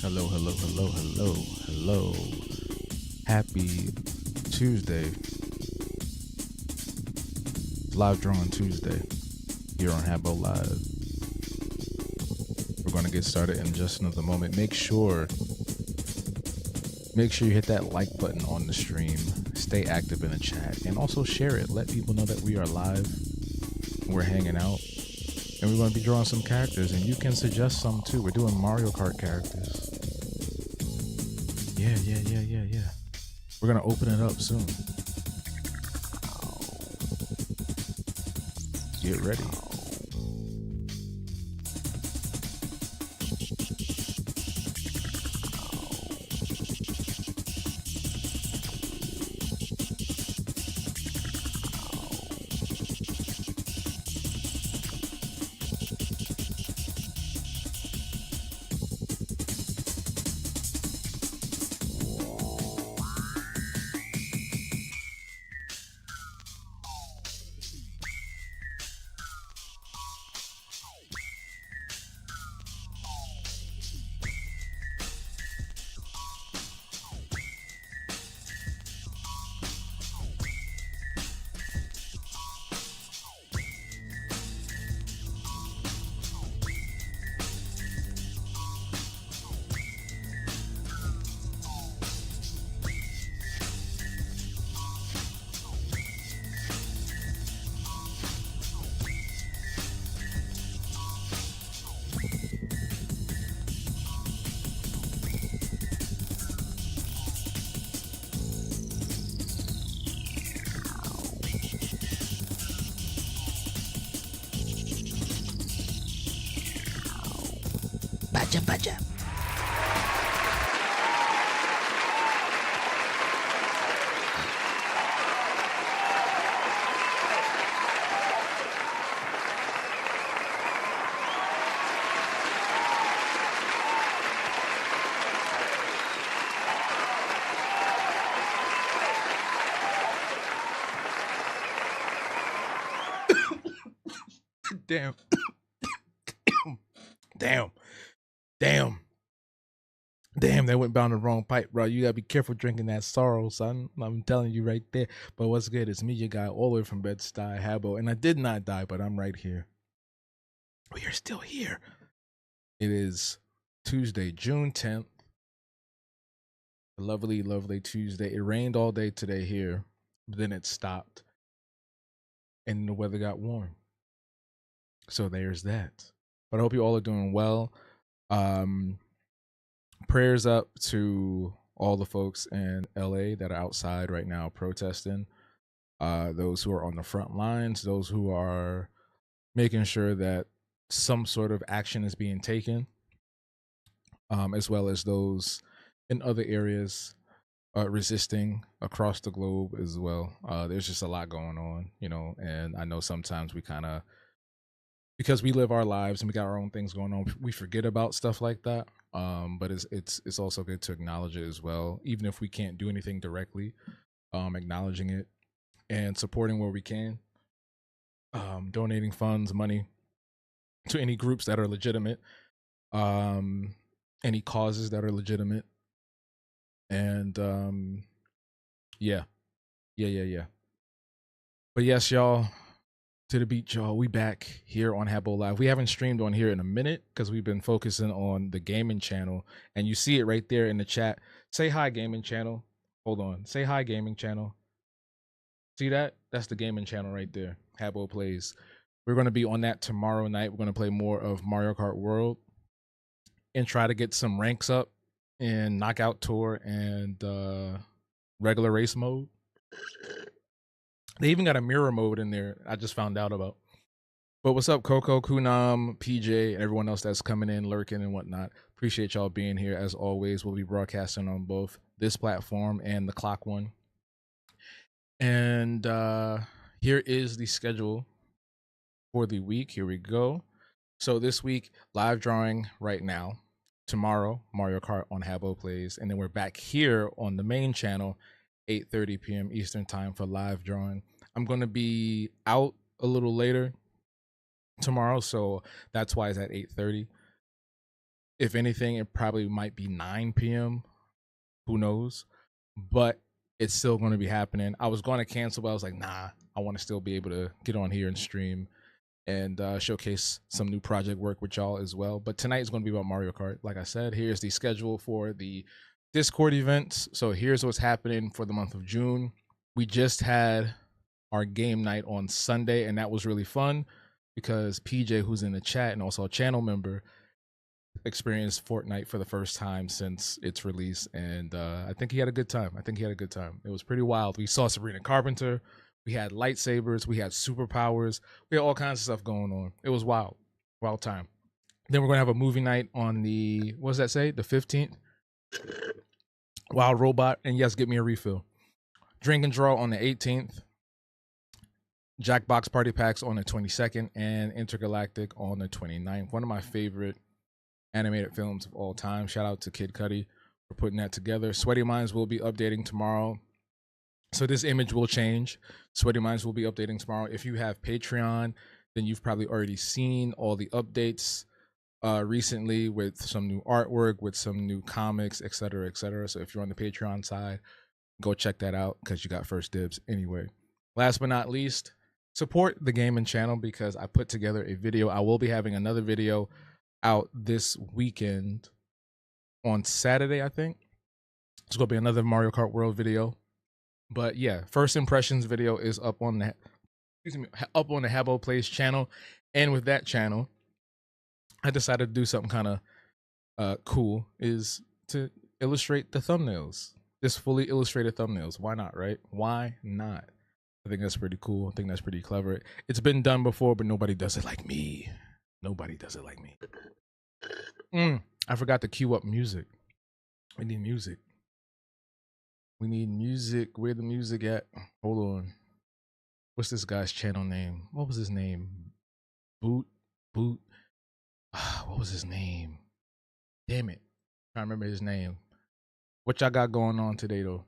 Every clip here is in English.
Hello, hello, hello, hello, hello. Happy Tuesday. Live drawing Tuesday here on Habo Live. We're going to get started in just another moment. Make sure you hit that like button on the stream. Stay active in the chat and also share it. Let people know that we are live. We're hanging out. And we're going to be drawing some characters, and you can suggest some too. We're doing Mario Kart characters. Yeah. We're going to open it up soon. Get ready. Baja. Damn. Damn, that went down the wrong pipe, bro. You gotta be careful drinking that sorrow, son. I'm telling you right there. But what's good? It's me, your guy, all the way from Bed-Stuy, Habo. And I did not die, but I'm right here. We are still here. It is Tuesday, June 10th. A lovely, lovely Tuesday. It rained all day today here, but then it stopped. And the weather got warm. So there's that. But I hope you all are doing well. Prayers up to all the folks in LA that are outside right now protesting. Those who are on the front lines, those who are making sure that some sort of action is being taken, as well as those in other areas resisting across the globe as well. There's just a lot going on, and I know sometimes we kind of, because we live our lives and we got our own things going on, we forget about stuff like that. But it's also good to acknowledge it as well, even if we can't do anything directly. Acknowledging it and supporting where we can, donating funds, money to any groups that are legitimate, any causes that are legitimate, and yeah. But yes, y'all, to the beat, y'all. We back here on Habo Live. We haven't streamed on here in a minute because we've been focusing on the gaming channel, and you see it right there in the chat. Say hi, gaming channel. Hold on. Say hi, gaming channel. See that? That's the gaming channel right there. Habo Plays. We're going to be on that tomorrow night. We're going to play more of Mario Kart World and try to get some ranks up in Knockout Tour and regular race mode. They even got a mirror mode in there. I just found out about. But what's up, Coco, Kunam, PJ, and everyone else that's coming in, lurking, and whatnot. Appreciate y'all being here. As always, we'll be broadcasting on both this platform and the clock one. And here is the schedule for the week. Here we go. So this week, live drawing right now. Tomorrow, Mario Kart on Habo Plays. And then we're back here on the main channel, 8:30 p.m. Eastern time for live drawing. I'm going to be out a little later tomorrow, so that's why it's at 8:30. If anything, it probably might be 9 p.m. Who knows? But it's still going to be happening. I was going to cancel, but I was like, nah, I want to still be able to get on here and stream and showcase some new project work with y'all as well. But tonight is going to be about Mario Kart. Like I said, here's the schedule for the Discord events. So here's what's happening for the month of June. We just had our game night on Sunday, and that was really fun because PJ, who's in the chat and also a channel member, experienced Fortnite for the first time since its release, and I think he had a good time. It was pretty wild. We saw Sabrina Carpenter, we had lightsabers, we had superpowers, we had all kinds of stuff going on. It was wild time. Then we're gonna have a movie night on the, what does that say, the 15th? Wild Robot, and yes, get me a refill. Drink and Draw on the 18th. Jackbox Party Packs on the 22nd, and Intergalactic on the 29th. One of my favorite animated films of all time. Shout out to Kid Cudi for putting that together. Sweaty Minds will be updating tomorrow, so this image will change. Sweaty Minds will be updating tomorrow. If you have Patreon, then you've probably already seen all the updates recently with some new artwork, with some new comics, etc., etc. So if you're on the Patreon side, go check that out because you got first dibs anyway. Last but not least, support the gaming channel because I put together a video. I will be having another video out this weekend on Saturday, I think. It's gonna be another Mario Kart World video. But yeah, first impressions video is up on the Habbo Plays channel. And with that channel, I decided to do something kind of cool, is to illustrate the thumbnails. Just fully illustrated thumbnails. Why not, right? Why not? I think that's pretty cool. I think that's pretty clever. It's been done before, but nobody does it like me. Nobody does it like me. I forgot to queue up music. We need music. We need music. Where the music at? Hold on. What's this guy's channel name? What was his name? Boot. What was his name? Damn it. I can't remember his name. What y'all got going on today, though?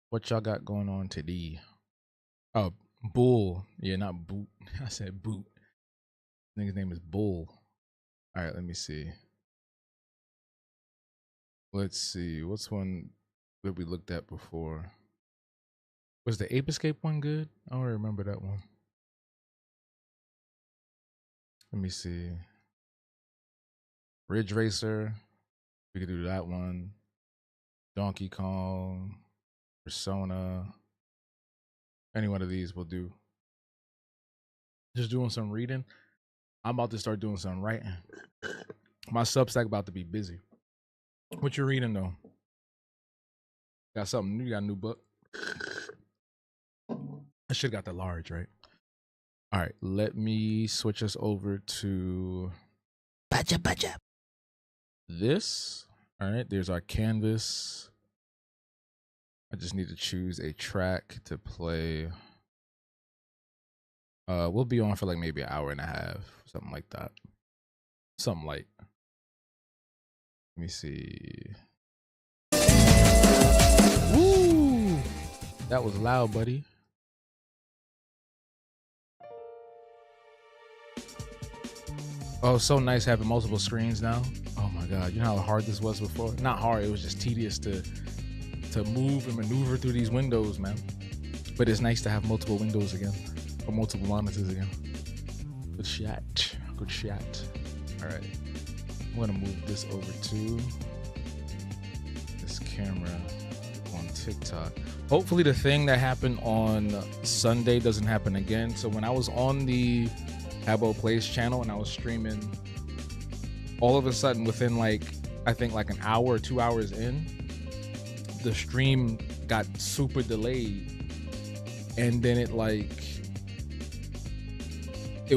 What y'all got going on today? Oh, Bull. Yeah, not Boot. I said Boot. I think his name is Bull. All right, let me see. Let's see. What's one that we looked at before? Was the Ape Escape one good? I don't remember that one. Let me see. Ridge Racer. We could do that one. Donkey Kong. Persona. Any one of these will do. Just doing some reading. I'm about to start doing some writing. My Substack about to be busy. What you reading though? Got something new? You got a new book? I should have got the large, right? All right, let me switch us over to this. All right, there's our canvas. I just need to choose a track to play. We'll be on for like maybe an hour and a half, something like that. Something light. Let me see. Woo! That was loud, buddy. Oh, so nice having multiple screens now. Oh my God, you know how hard this was before? Not hard, it was just tedious to move and maneuver through these windows, man. But it's nice to have multiple windows again, or multiple monitors again. Good shot, good shot. All right, I'm gonna move this over to this camera on TikTok. Hopefully the thing that happened on Sunday doesn't happen again. So when I was on the Habbo Plays channel and I was streaming, all of a sudden within like, I think like an hour or 2 hours in, the stream got super delayed, and then it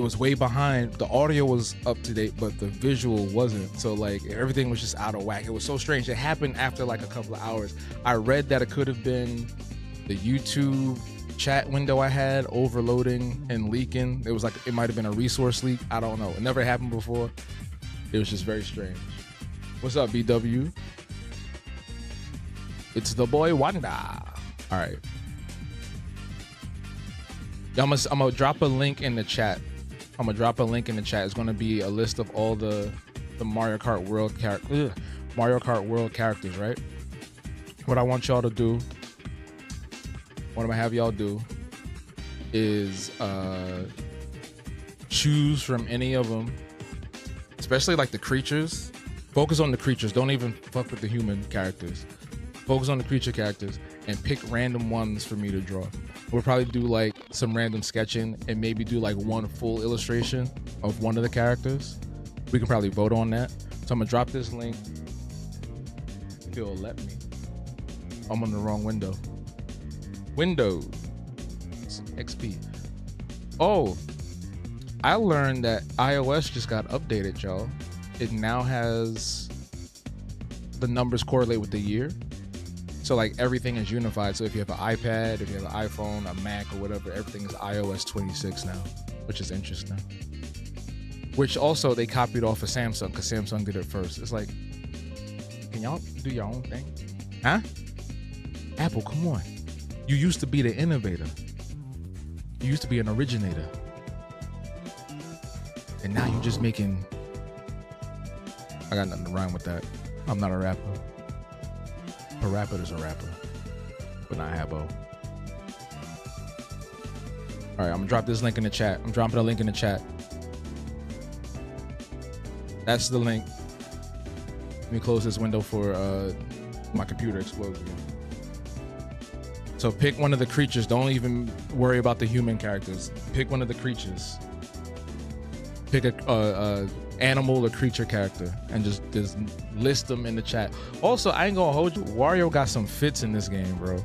was way behind. The audio was up to date, but the visual wasn't. So like everything was just out of whack. It was so strange. It happened after like a couple of hours. I read that it could have been the YouTube chat window I had overloading and leaking. It was like, it might have been a resource leak. I don't know. It never happened before. It was just very strange. What's up, BW? It's the boy Wanda. All right. I'm gonna drop a link in the chat I'm gonna drop a link in the chat. It's gonna be a list of all the Mario Kart World characters, right? What I want y'all to do, what I'm gonna have y'all do is choose from any of them, especially like the creatures. Focus on the creatures. Don't even fuck with the human characters. Focus on the creature characters and pick random ones for me to draw. We'll probably do like some random sketching and maybe do like one full illustration of one of the characters. We can probably vote on that. So I'm gonna drop this link. If it'll let me. I'm on the wrong window. Windows. XP. Oh, I learned that iOS just got updated, y'all. It now has the numbers correlate with the year. So like everything is unified. So if you have an iPad, if you have an iPhone, a Mac or whatever, everything is iOS 26 now, which is interesting. Which also they copied off of Samsung because Samsung did it first. It's like, can y'all do your own thing? Huh? Apple, come on. You used to be the innovator. You used to be an originator. And now you're just making... I got nothing to rhyme with that. I'm not a rapper. A rapper is a rapper, but not Habbo. All right, I'm gonna drop this link in the chat. I'm dropping a link in the chat. That's the link. Let me close this window for my computer explodes again. So pick one of the creatures. Don't even worry about the human characters. Pick one of the creatures. Pick a animal or creature character and just list them in the chat. Also, I ain't gonna hold you. Wario got some fits in this game, bro.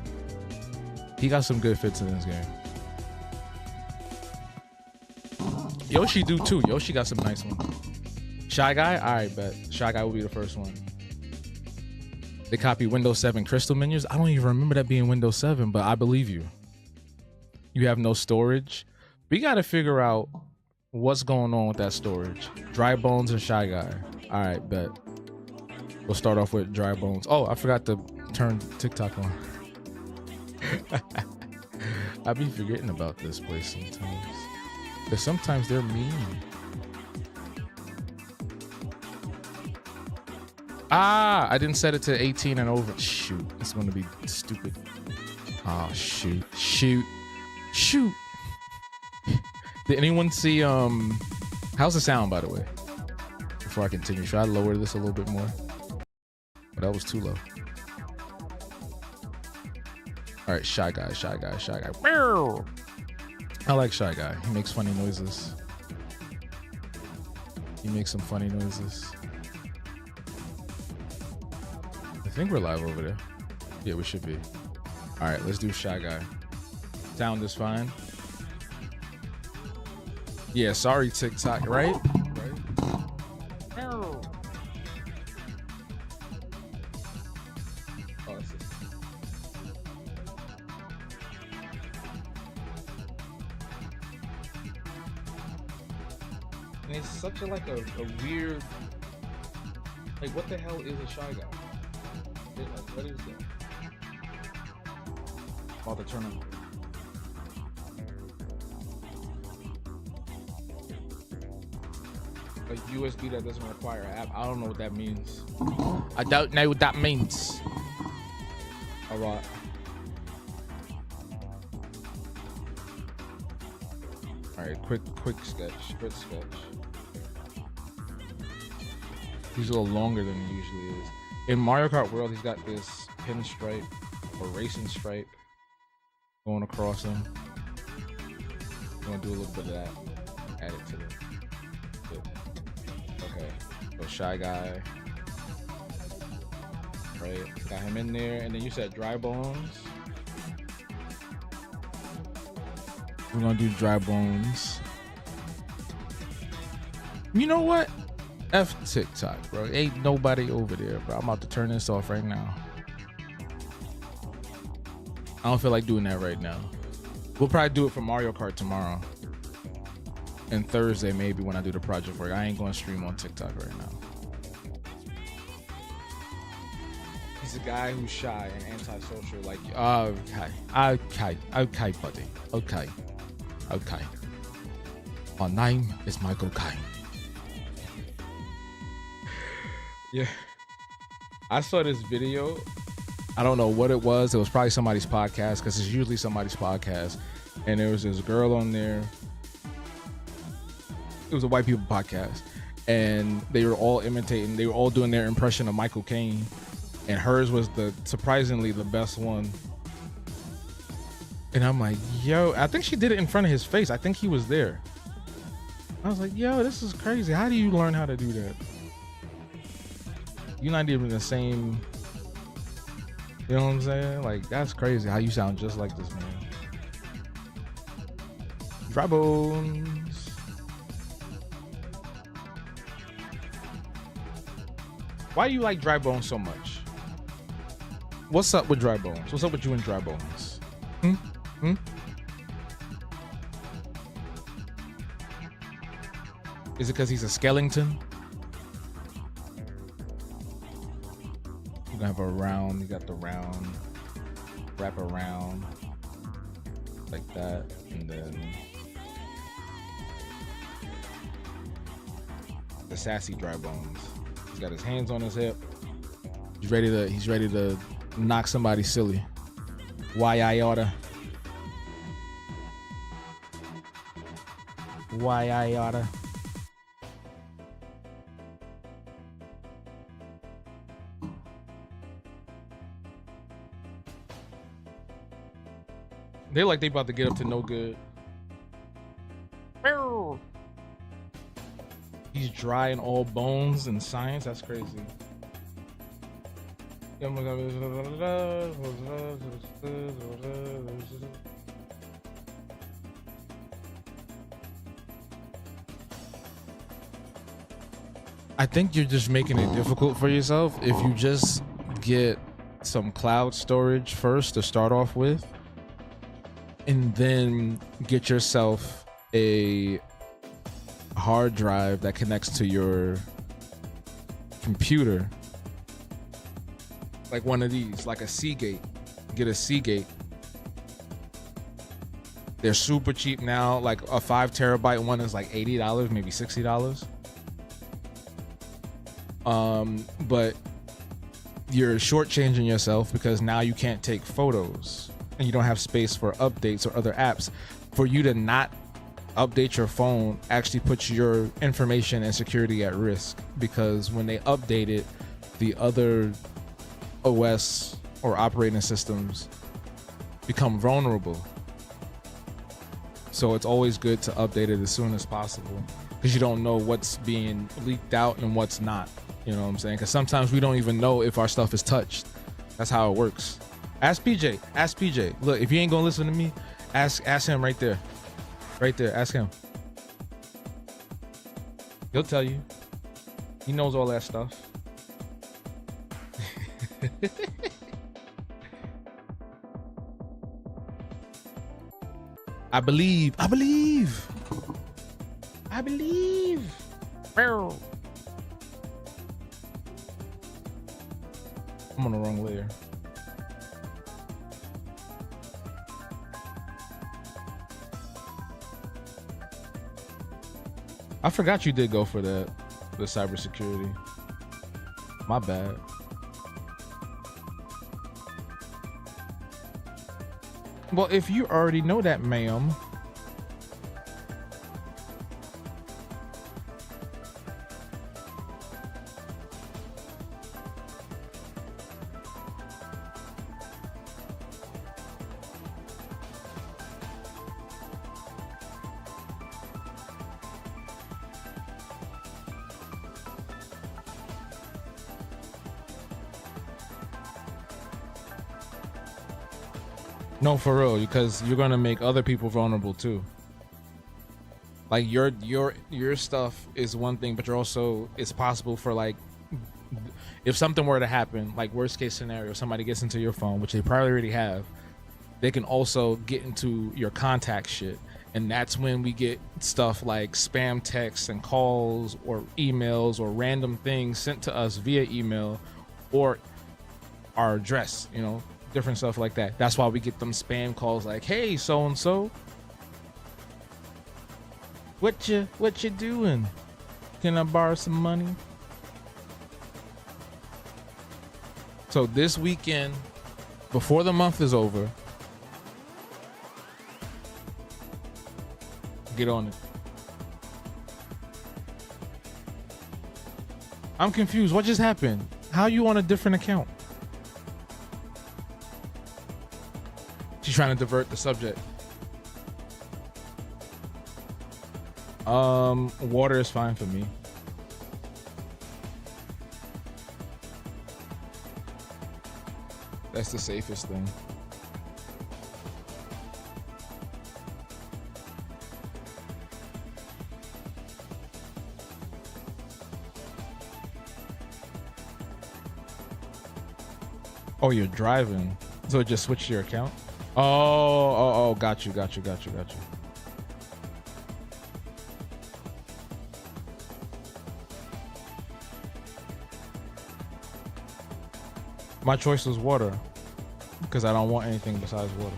He got some good fits in this game. Yoshi do too. Yoshi got some nice ones. Shy Guy? All right, bet. Shy Guy will be the first one. They copy Windows 7 crystal menus. I don't even remember that being Windows 7, but I believe you. You have no storage. We got to figure out what's going on with that storage. Dry Bones and Shy Guy. All right, bet. We'll start off with Dry Bones. Oh, I forgot to turn TikTok on. I be forgetting about this place sometimes. Because sometimes they're mean. Ah, I didn't set it to 18 and over. Shoot, it's going to be stupid. Oh, shoot. Shoot. Shoot. Did anyone see, how's the sound, by the way? Before I continue, should I lower this a little bit more? Oh, that was too low. All right, Shy Guy, Shy Guy, Shy Guy. I like Shy Guy. He makes funny noises. He makes some funny noises. I think we're live over there. Yeah, we should be. All right, let's do Shy Guy. Sound is fine. Yeah, sorry TikTok, right? Oh, and it's such a like a weird, like what the hell is a Shy Guy? Like, what is that? About to turn on. A USB that doesn't require an app. I don't know what that means. I don't know what that means. All right. All right, quick sketch. He's a little longer than he usually is. In Mario Kart World, he's got this pinstripe or racing stripe going across him. I'm gonna do a little bit of that. Add it to it. Okay, so Shy Guy. Right, got him in there. And then you said Dry Bones. We're gonna do Dry Bones. You know what? F TikTok, bro. Ain't nobody over there, bro. I'm about to turn this off right now. I don't feel like doing that right now. We'll probably do it for Mario Kart tomorrow. And Thursday, maybe, when I do the project work. I ain't going to stream on TikTok right now. He's a guy who's shy and antisocial. Like, okay, buddy. Okay. My name is Michael Caine. Yeah. I saw this video. I don't know what it was. It was probably somebody's podcast, because it's usually somebody's podcast. And there was this girl on there. It was a white people podcast. And they were all imitating. They were all doing their impression of Michael Caine. And hers was surprisingly the best one. And I'm like, yo, I think she did it in front of his face. I think he was there. I was like, yo, this is crazy. How do you learn how to do that? You're not even the same. You know what I'm saying? Like, that's crazy how you sound just like this man. Dry bones. Why do you like Dry Bones so much? What's up with Dry Bones? What's up with you and Dry Bones? Is it because he's a skeleton? You have a round, you got the round, wrap around like that, and then the sassy Dry Bones. He's got his hands on his hip. He's ready to knock somebody silly. Why I oughta. They like they about to get up to no good. He's dry in all bones and science. That's crazy. I think you're just making it difficult for yourself if you just get some cloud storage first to start off with, and then get yourself a hard drive that connects to your computer, like one of these, like a Seagate. Get a Seagate. They're super cheap now. Like a 5 terabyte one is like $80, maybe $60. But you're shortchanging yourself because now you can't take photos and you don't have space for updates or other apps. For you to not update your phone actually puts your information and security at risk, because when they update it, the other OS or operating systems become vulnerable. So it's always good to update it as soon as possible, because you don't know what's being leaked out and what's not. You know what I'm saying? Because sometimes we don't even know if our stuff is touched. That's how it works. Ask PJ. Ask PJ. Look, if you ain't gonna listen to me, ask him right there. Right there. Ask him. He'll tell you. He knows all that stuff. I believe. I'm on the wrong layer. I forgot you did go for the cybersecurity. My bad. Well, if you already know that, ma'am. No, for real, because you're gonna make other people vulnerable too. Like your stuff is one thing, but you're also, it's possible for, like, if something were to happen, like worst case scenario, somebody gets into your phone, which they probably already have, they can also get into your contact shit. And that's when we get stuff like spam texts and calls or emails or random things sent to us via email or our address, you know, different stuff like that. That's why we get them spam calls like, hey, so and so. What you doing? Can I borrow some money? So this weekend, before the month is over, get on it. I'm confused. What just happened? How you on a different account? She's trying to divert the subject. Water is fine for me. That's the safest thing. Oh, you're driving. So it just switched your account? Oh, got you. My choice was water because I don't want anything besides water.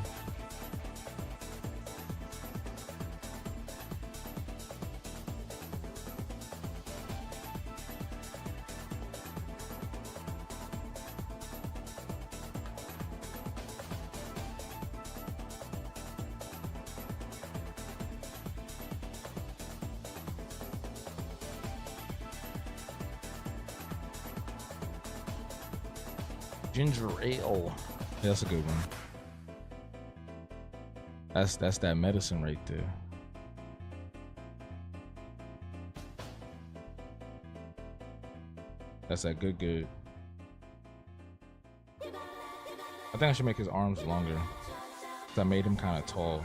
Ginger ale. Yeah, that's a good one. That's that medicine right there. That's that good. I think I should make his arms longer. 'Cause I made him kind of tall.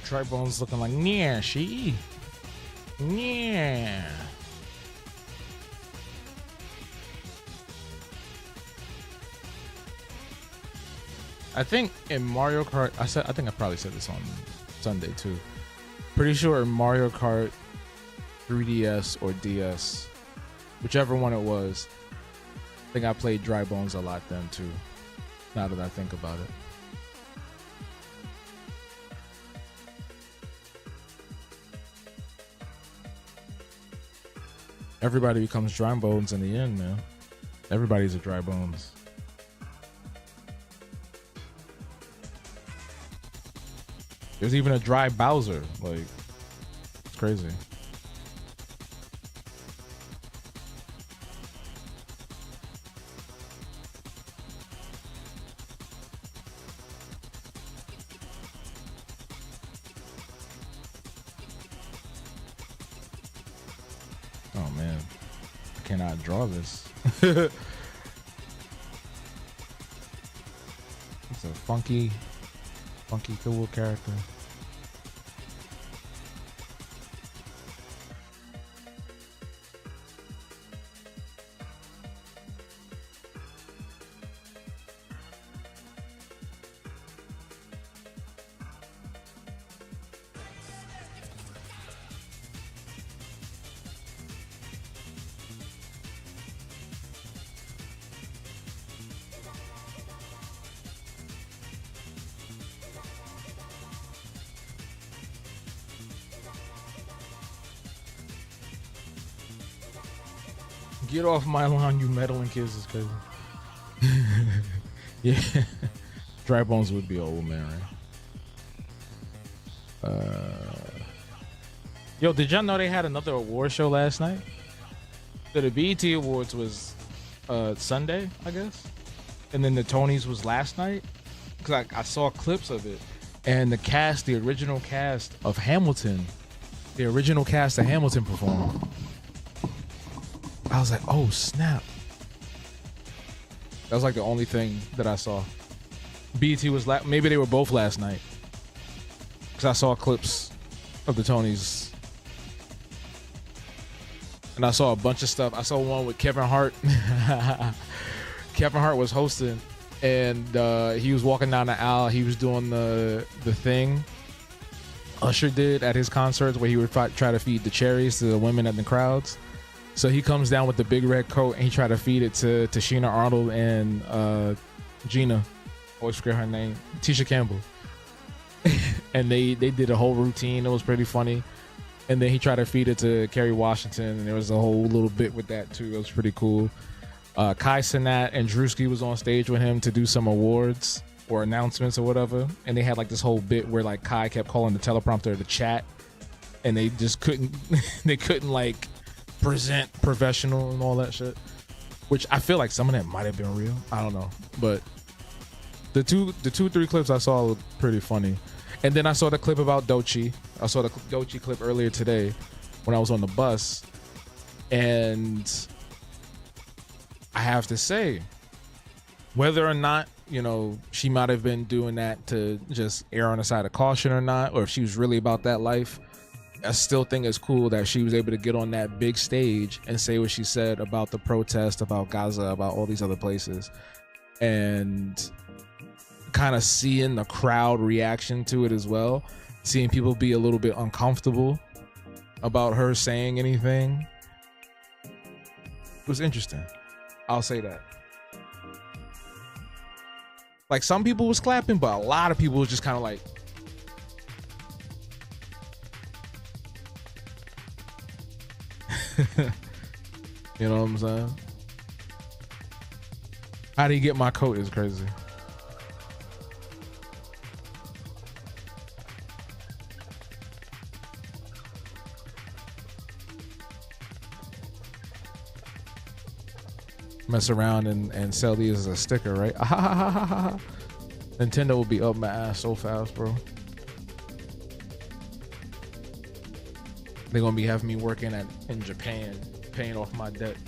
Dry bones looking like yeah, she. Yeah. I think in Mario Kart, I think I probably said this on Sunday too. Pretty sure in Mario Kart 3DS or DS, whichever one it was, I think I played Dry Bones a lot then too. Now that I think about it. Everybody becomes Dry Bones in the end, man. Everybody's a Dry Bones. There's even a Dry Bowser. Like, it's crazy. Oh man, I cannot draw this. It's a funky cool character. Get off my lawn, you meddling kids is crazy. Yeah. Dry Bones would be old man, right? Yo, did y'all know they had another award show last night? So the BET Awards was Sunday, I guess. And then the Tonys was last night. Cause I saw clips of it. And the original cast of Hamilton performed. I was like, oh snap. That was like the only thing that I saw. BET was maybe they were both last night. Cause I saw clips of the Tonys. And I saw a bunch of stuff. I saw one with Kevin Hart. Kevin Hart was hosting, and he was walking down the aisle. He was doing the thing Usher did at his concerts where he would try to feed the cherries to the women in the crowds. So he comes down with the big red coat and he tried to feed it to Sheena Arnold and Gina. Always forget her name. Tisha Campbell. And they did a whole routine. It was pretty funny. And then he tried to feed it to Kerry Washington, and there was a whole little bit with that too. It was pretty cool. Kai Cenat and Drewski was on stage with him to do some awards or announcements or whatever, and they had like this whole bit where like Kai kept calling the teleprompter to chat, and they just couldn't like present professional and all that shit, which I feel like some of that might have been real. I don't know, but the three clips I saw were pretty funny. And then I saw the clip about Doechii. I saw the Doechii clip earlier today when I was on the bus. And I have to say, whether or not, she might have been doing that to just err on the side of caution or not, or if she was really about that life, I still think it's cool that she was able to get on that big stage and say what she said about the protest, about Gaza, about all these other places. And kind of seeing the crowd reaction to it as well, seeing people be a little bit uncomfortable about her saying anything. It was interesting. I'll say that. Like, some people was clapping, but a lot of people was just kind of like, you know what I'm saying? How do you get my coat is crazy. Mess around and sell these as a sticker, right? Nintendo will be up my ass so fast, bro. They're gonna be having me working in Japan, paying off my debt.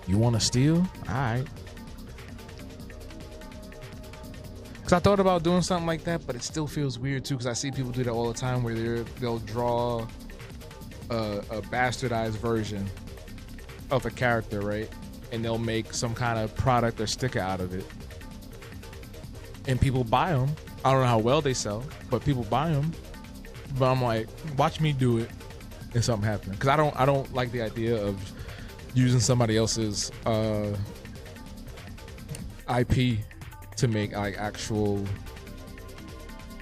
You want to steal? All right. Because I thought about doing something like that, but it still feels weird too, because I see people do that all the time where they'll draw a bastardized version of a character, right? And they'll make some kind of product or sticker out of it. And people buy them. I don't know how well they sell, but people buy them. But I'm like, watch me do it and something happen. Because I don't like the idea of using somebody else's IP to make like actual,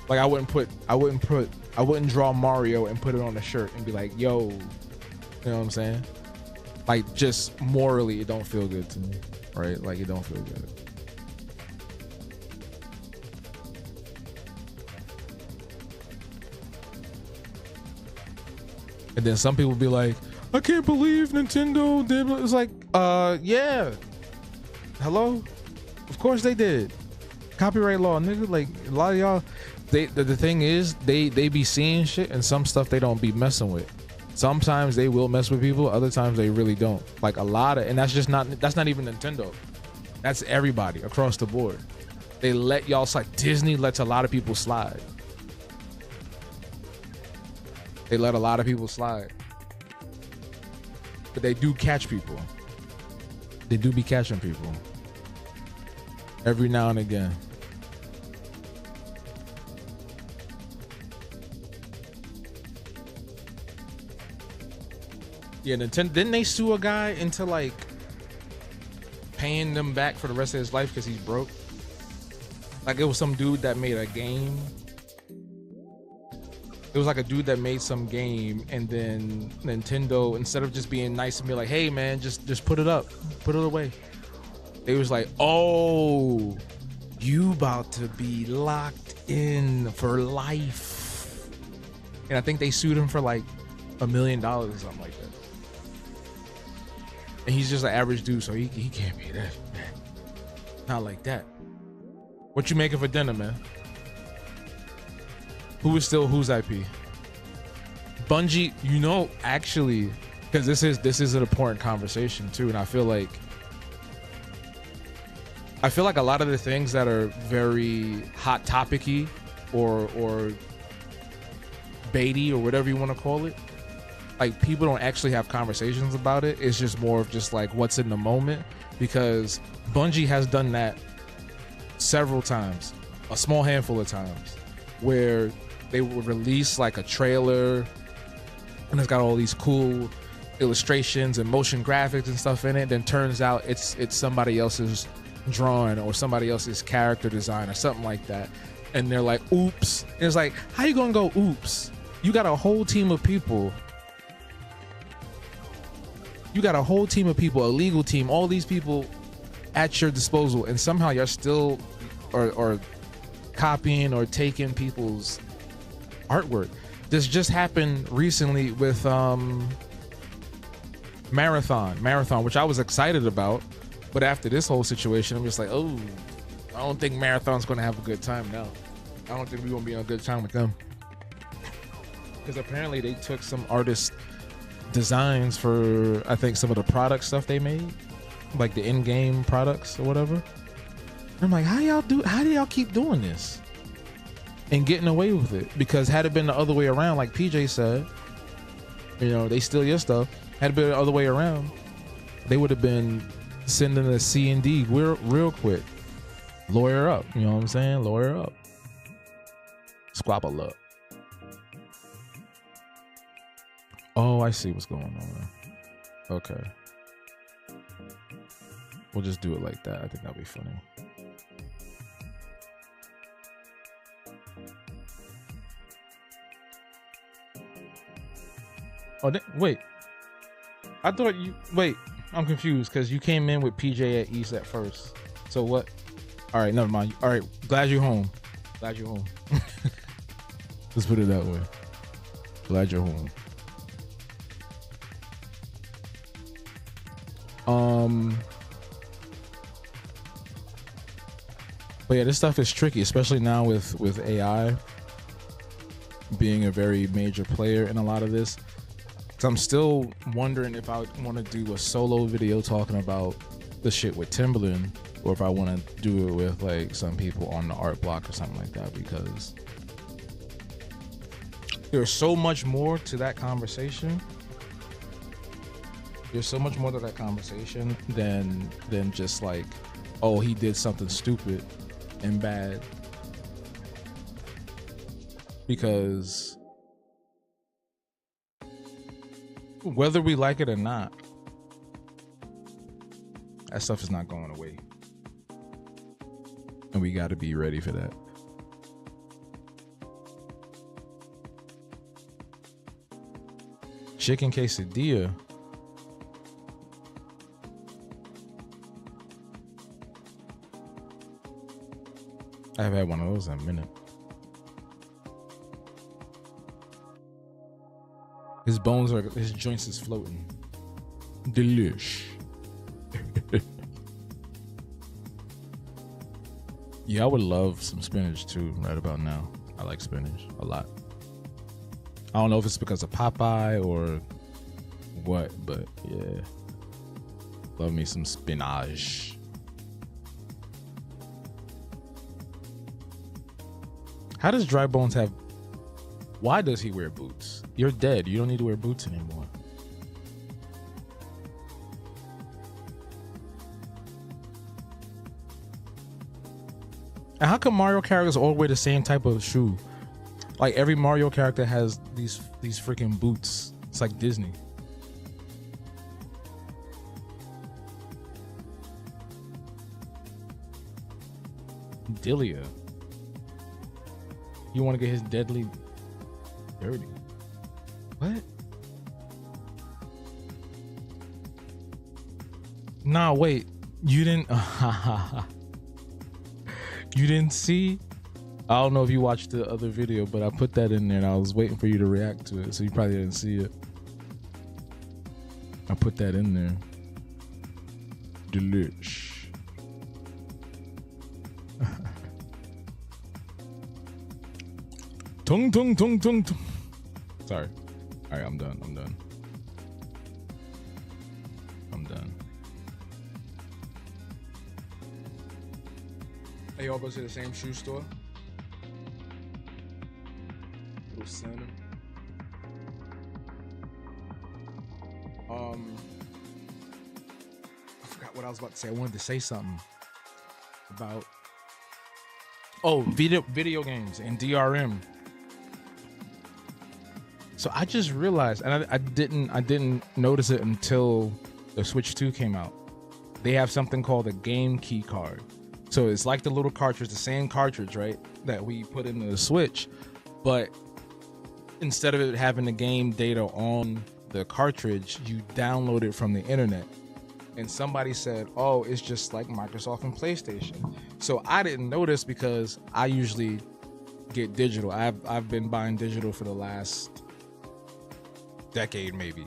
like I wouldn't draw Mario and put it on a shirt and be like, yo, you know what I'm saying? Like, just morally, it don't feel good to me, right? Like, it don't feel good. And then some people be like, I can't believe Nintendo did. It's like, yeah. Hello? Of course they did. Copyright law, nigga. Like, a lot of y'all, the thing is, they be seeing shit, and some stuff they don't be messing with. Sometimes they will mess with people, other times they really don't. Like, a lot of, and that's not even Nintendo. That's everybody across the board. They let y'all slide. Disney lets a lot of people slide. They let a lot of people slide. But they do catch people. They do be catching people. Every now and again. Yeah, Nintendo, didn't they sue a guy into like paying them back for the rest of his life because he's broke? Like, it was some dude that made a game It was like a dude that made some game, and then Nintendo, instead of just being nice and be like, hey man, just put it up, put it away, they was like, oh, you about to be locked in for life. And I think they sued him for like $1 million or something like that. And he's just an average dude, so he can't be that, man. Not like that. What you making for dinner, man? Who is still whose IP? Bungie, you know, actually, because this is an important conversation too, and I feel like a lot of the things that are very hot topicy or baity or whatever you want to call it, like people don't actually have conversations about it. It's just more of just like what's in the moment, because Bungie has done that several times, a small handful of times, where they would release like a trailer and it's got all these cool illustrations and motion graphics and stuff in it. Then turns out it's somebody else's drawing or somebody else's character design or something like that. And they're like, oops. And it's like, how you gonna go oops? You got a whole team of people. You got a whole team of people, a legal team, all these people at your disposal, and somehow you're still or copying or taking people's artwork. This just happened recently with Marathon, which I was excited about, but after this whole situation, I'm just like, oh, I don't think Marathon's gonna have a good time now. I don't think we're gonna be on a good time with them, because apparently they took some artist designs for, I think, some of the product stuff they made, like the in-game products or whatever. I'm like, how do y'all keep doing this and getting away with it? Because had it been the other way around, like PJ said, you know, they steal your stuff. Had it been the other way around, they would have been sending a C&D real quick. Lawyer up, you know what I'm saying? Lawyer up. Squabble up. Oh, I see what's going on. Okay. We'll just do it like that. I think that'll be funny. Oh, wait. I thought you... Wait, I'm confused because you came in with PJ at East at first. So what? All right, never mind. All right, glad you're home. Glad you're home. Let's put it that way. Glad you're home. But yeah, this stuff is tricky, especially now with AI being a very major player in a lot of this. So I'm still wondering if I want to do a solo video talking about the shit with Timberland, or if I want to do it with like some people on the art block or something like that, because there's so much more to that conversation. There's so much more to that conversation than just like, oh, he did something stupid and bad. Because whether we like it or not, that stuff is not going away. And we got to be ready for that. Chicken quesadilla. I haven't had one of those in a minute. His joints is floating. Delish. Yeah, I would love some spinach too right about now. I like spinach a lot. I don't know if it's because of Popeye or what, but yeah. Love me some spinach. How does Dry Bones have... Why does he wear boots? You're dead. You don't need to wear boots anymore. And how come Mario characters all wear the same type of shoe? Like every Mario character has these freaking boots. It's like Disney. Delia. You want to get his deadly... Dirty. What? Nah, wait. You didn't. You didn't see? I don't know if you watched the other video, but I put that in there and I was waiting for you to react to it, so you probably didn't see it. I put that in there. Delish. Tung tung tung tung tung. Sorry. All right, I'm done. I'm done. Hey, y'all go to the same shoe store? Little center. I forgot what I was about to say. I wanted to say something about video games and DRM. So I just realized, and I didn't notice it until the Switch 2 came out. They have something called a game key card. So it's like the little cartridge, the same cartridge, right, that we put into the Switch, but instead of it having the game data on the cartridge, you download it from the internet. And somebody said, oh, it's just like Microsoft and PlayStation. So I didn't notice because I usually get digital. I've been buying digital for the last decade maybe,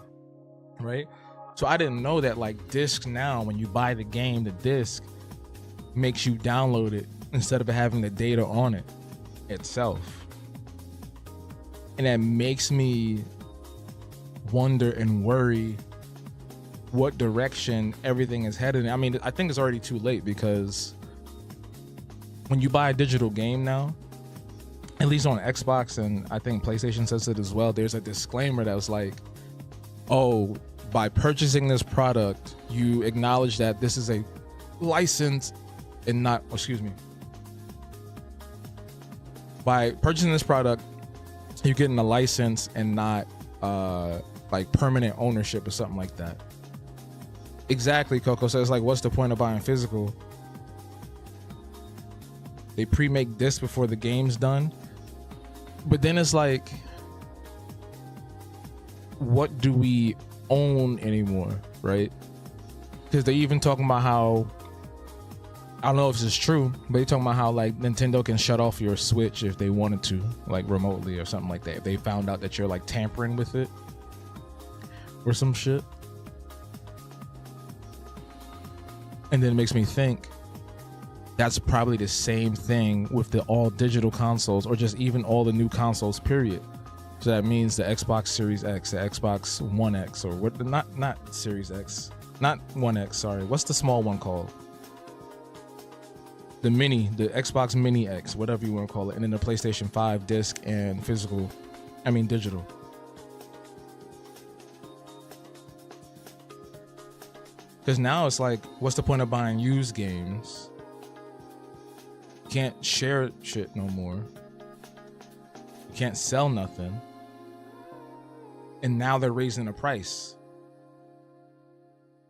right? So I didn't know that like discs now, when you buy the game, the disc makes you download it instead of having the data on it itself. And that makes me wonder and worry what direction everything is headed in. I mean, I think it's already too late, because when you buy a digital game now, at least on Xbox, and I think PlayStation says it as well, there's a disclaimer that was like, oh, by purchasing this product, you acknowledge that this is a license and not, by purchasing this product, you're getting a license and not like permanent ownership or something like that. Exactly, Coco. So it's like, what's the point of buying physical? They pre-make discs before the game's done. But then it's like, what do we own anymore, right? Because they're even talking about how, I don't know if this is true, but they're talking about how like Nintendo can shut off your Switch if they wanted to, like remotely or something like that. If they found out that you're like tampering with it or some shit. And then it makes me think that's probably the same thing with the all digital consoles, or just even all the new consoles, period. So that means the Xbox Series X, the Xbox One X, or what? Not Series X, not One X. Sorry, what's the small one called? The Mini, the Xbox Mini X, whatever you want to call it, and then the PlayStation 5 disc and digital. Because now it's like, what's the point of buying used games? You can't share shit no more. You can't sell nothing. And now they're raising the price.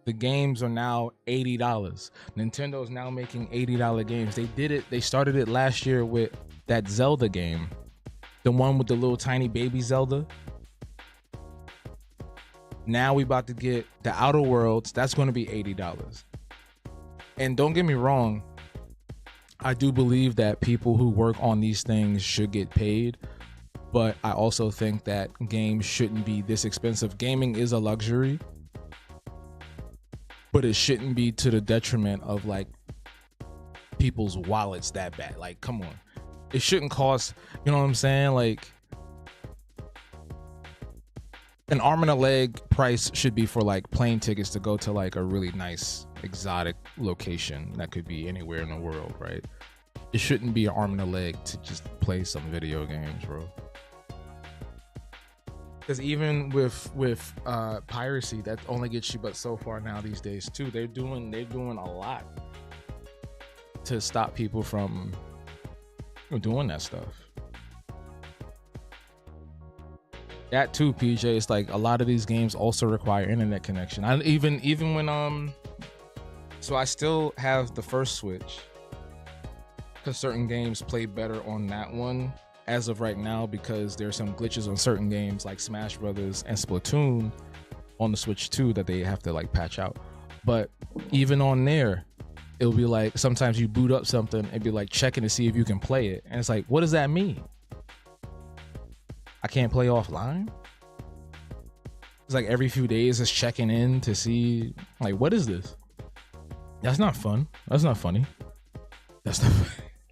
The games are now $80. Nintendo is now making $80 games. They did it. They started it last year with that Zelda game. The one with the little tiny baby Zelda. Now we about to get the Outer Worlds. That's going to be $80. And don't get me wrong, I do believe that people who work on these things should get paid. But I also think that games shouldn't be this expensive. Gaming is a luxury, but it shouldn't be to the detriment of like people's wallets that bad. Like, come on. It shouldn't cost, you know what I'm saying? Like, an arm and a leg price should be for like plane tickets to go to like a really nice exotic location that could be anywhere in the world, right? It shouldn't be an arm and a leg to just play some video games, bro. Because even with piracy, that only gets you but so far now these days too. They're doing a lot to stop people from doing that stuff. That too, PJ. It's like a lot of these games also require internet connection. I even when so I still have the first Switch because certain games play better on that one as of right now because there's some glitches on certain games like Smash Brothers and Splatoon on the Switch 2 that they have to like patch out. But even on there, it'll be like sometimes you boot up something and be like checking to see if you can play it, and it's like, what does that mean? I can't play offline? It's like every few days it's checking in to see, like, what is this? That's not fun. That's not funny. That's not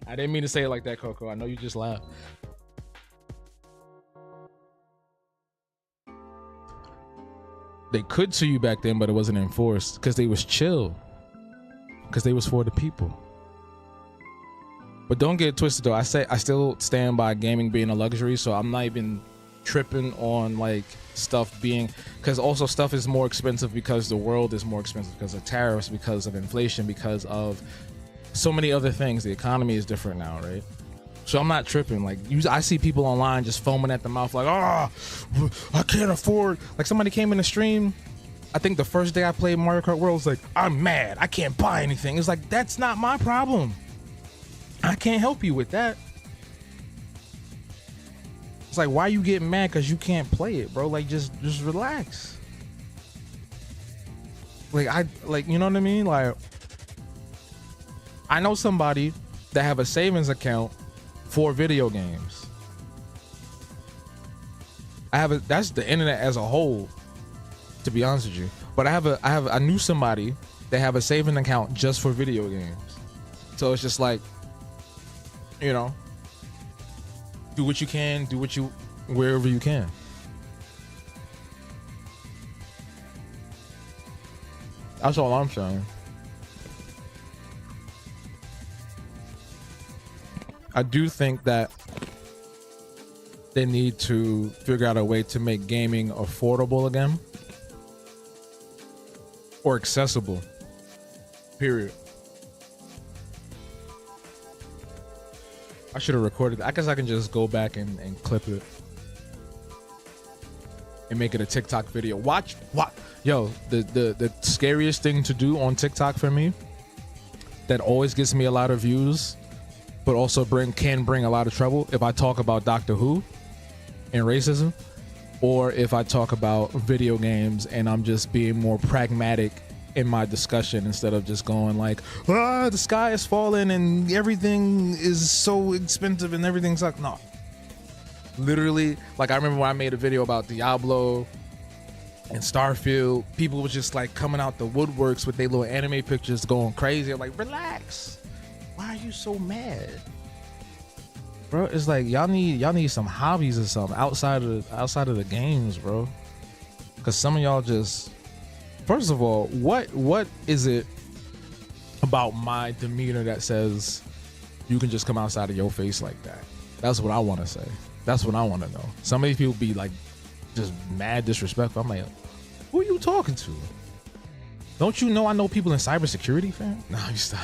I didn't mean to say it like that, Coco. I know you just laughed. They could sue you back then, but it wasn't enforced because they was chill. Because they was for the people. But don't get it twisted though. I still stand by gaming being a luxury, so I'm not even tripping on like stuff being, because also stuff is more expensive because the world is more expensive because of tariffs, because of inflation, because of so many other things. The economy is different now, right? So I'm not tripping. Like, I see people online just foaming at the mouth like, I can't afford. Like, somebody came in the stream, I think the first day I played Mario Kart World, was like, I'm mad, I can't buy anything. It's like, that's not my problem. I can't help you with that. It's like, why you getting mad because you can't play it, bro? Like, just relax. Like, you know what I mean? Like, I know somebody that have a savings account for video games. That's the internet as a whole, to be honest with you. But I knew somebody that have a saving account just for video games. So it's just like, you know, do what you can, wherever you can. That's all I'm saying. I do think that they need to figure out a way to make gaming affordable again, or accessible, period. I should have recorded it. I guess I can just go back and clip it and make it a TikTok video. Watch. Yo, the scariest thing to do on TikTok for me, that always gets me a lot of views, but also can bring a lot of trouble, if I talk about Doctor Who and racism, or if I talk about video games and I'm just being more pragmatic in my discussion instead of just going like, the sky is falling and everything is so expensive and everything's like, no. Literally, like, I remember when I made a video about Diablo and Starfield, people was just like coming out the woodworks with their little anime pictures going crazy. I'm like, relax. Why are you so mad, bro? It's like y'all need some hobbies or something outside of the games, bro. Because some of y'all just, first of all, what is it about my demeanor that says you can just come outside of your face like that? That's what I want to say. That's what I want to know. Some of these people be like just mad disrespectful. I'm like, who are you talking to? Don't you know I know people in cybersecurity, fam? No, you stop.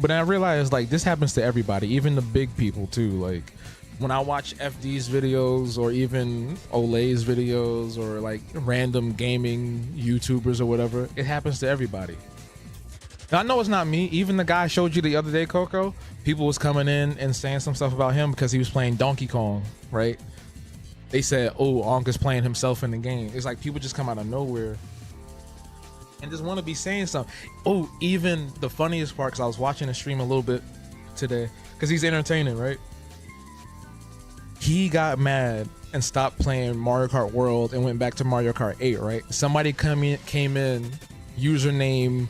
But then I realized, like, this happens to everybody, even the big people too. Like, when I watch FD's videos or even Olay's videos or like random gaming YouTubers or whatever, it happens to everybody. Now, I know it's not me. Even the guy I showed you the other day, Coco, people was coming in and saying some stuff about him because he was playing Donkey Kong, right? They said, oh, Ankh is playing himself in the game. It's like people just come out of nowhere and just want to be saying something. Oh, even the funniest part, because I was watching the stream a little bit today, because he's entertaining, right? He got mad and stopped playing Mario Kart World and went back to Mario Kart 8, right? Somebody came in, username,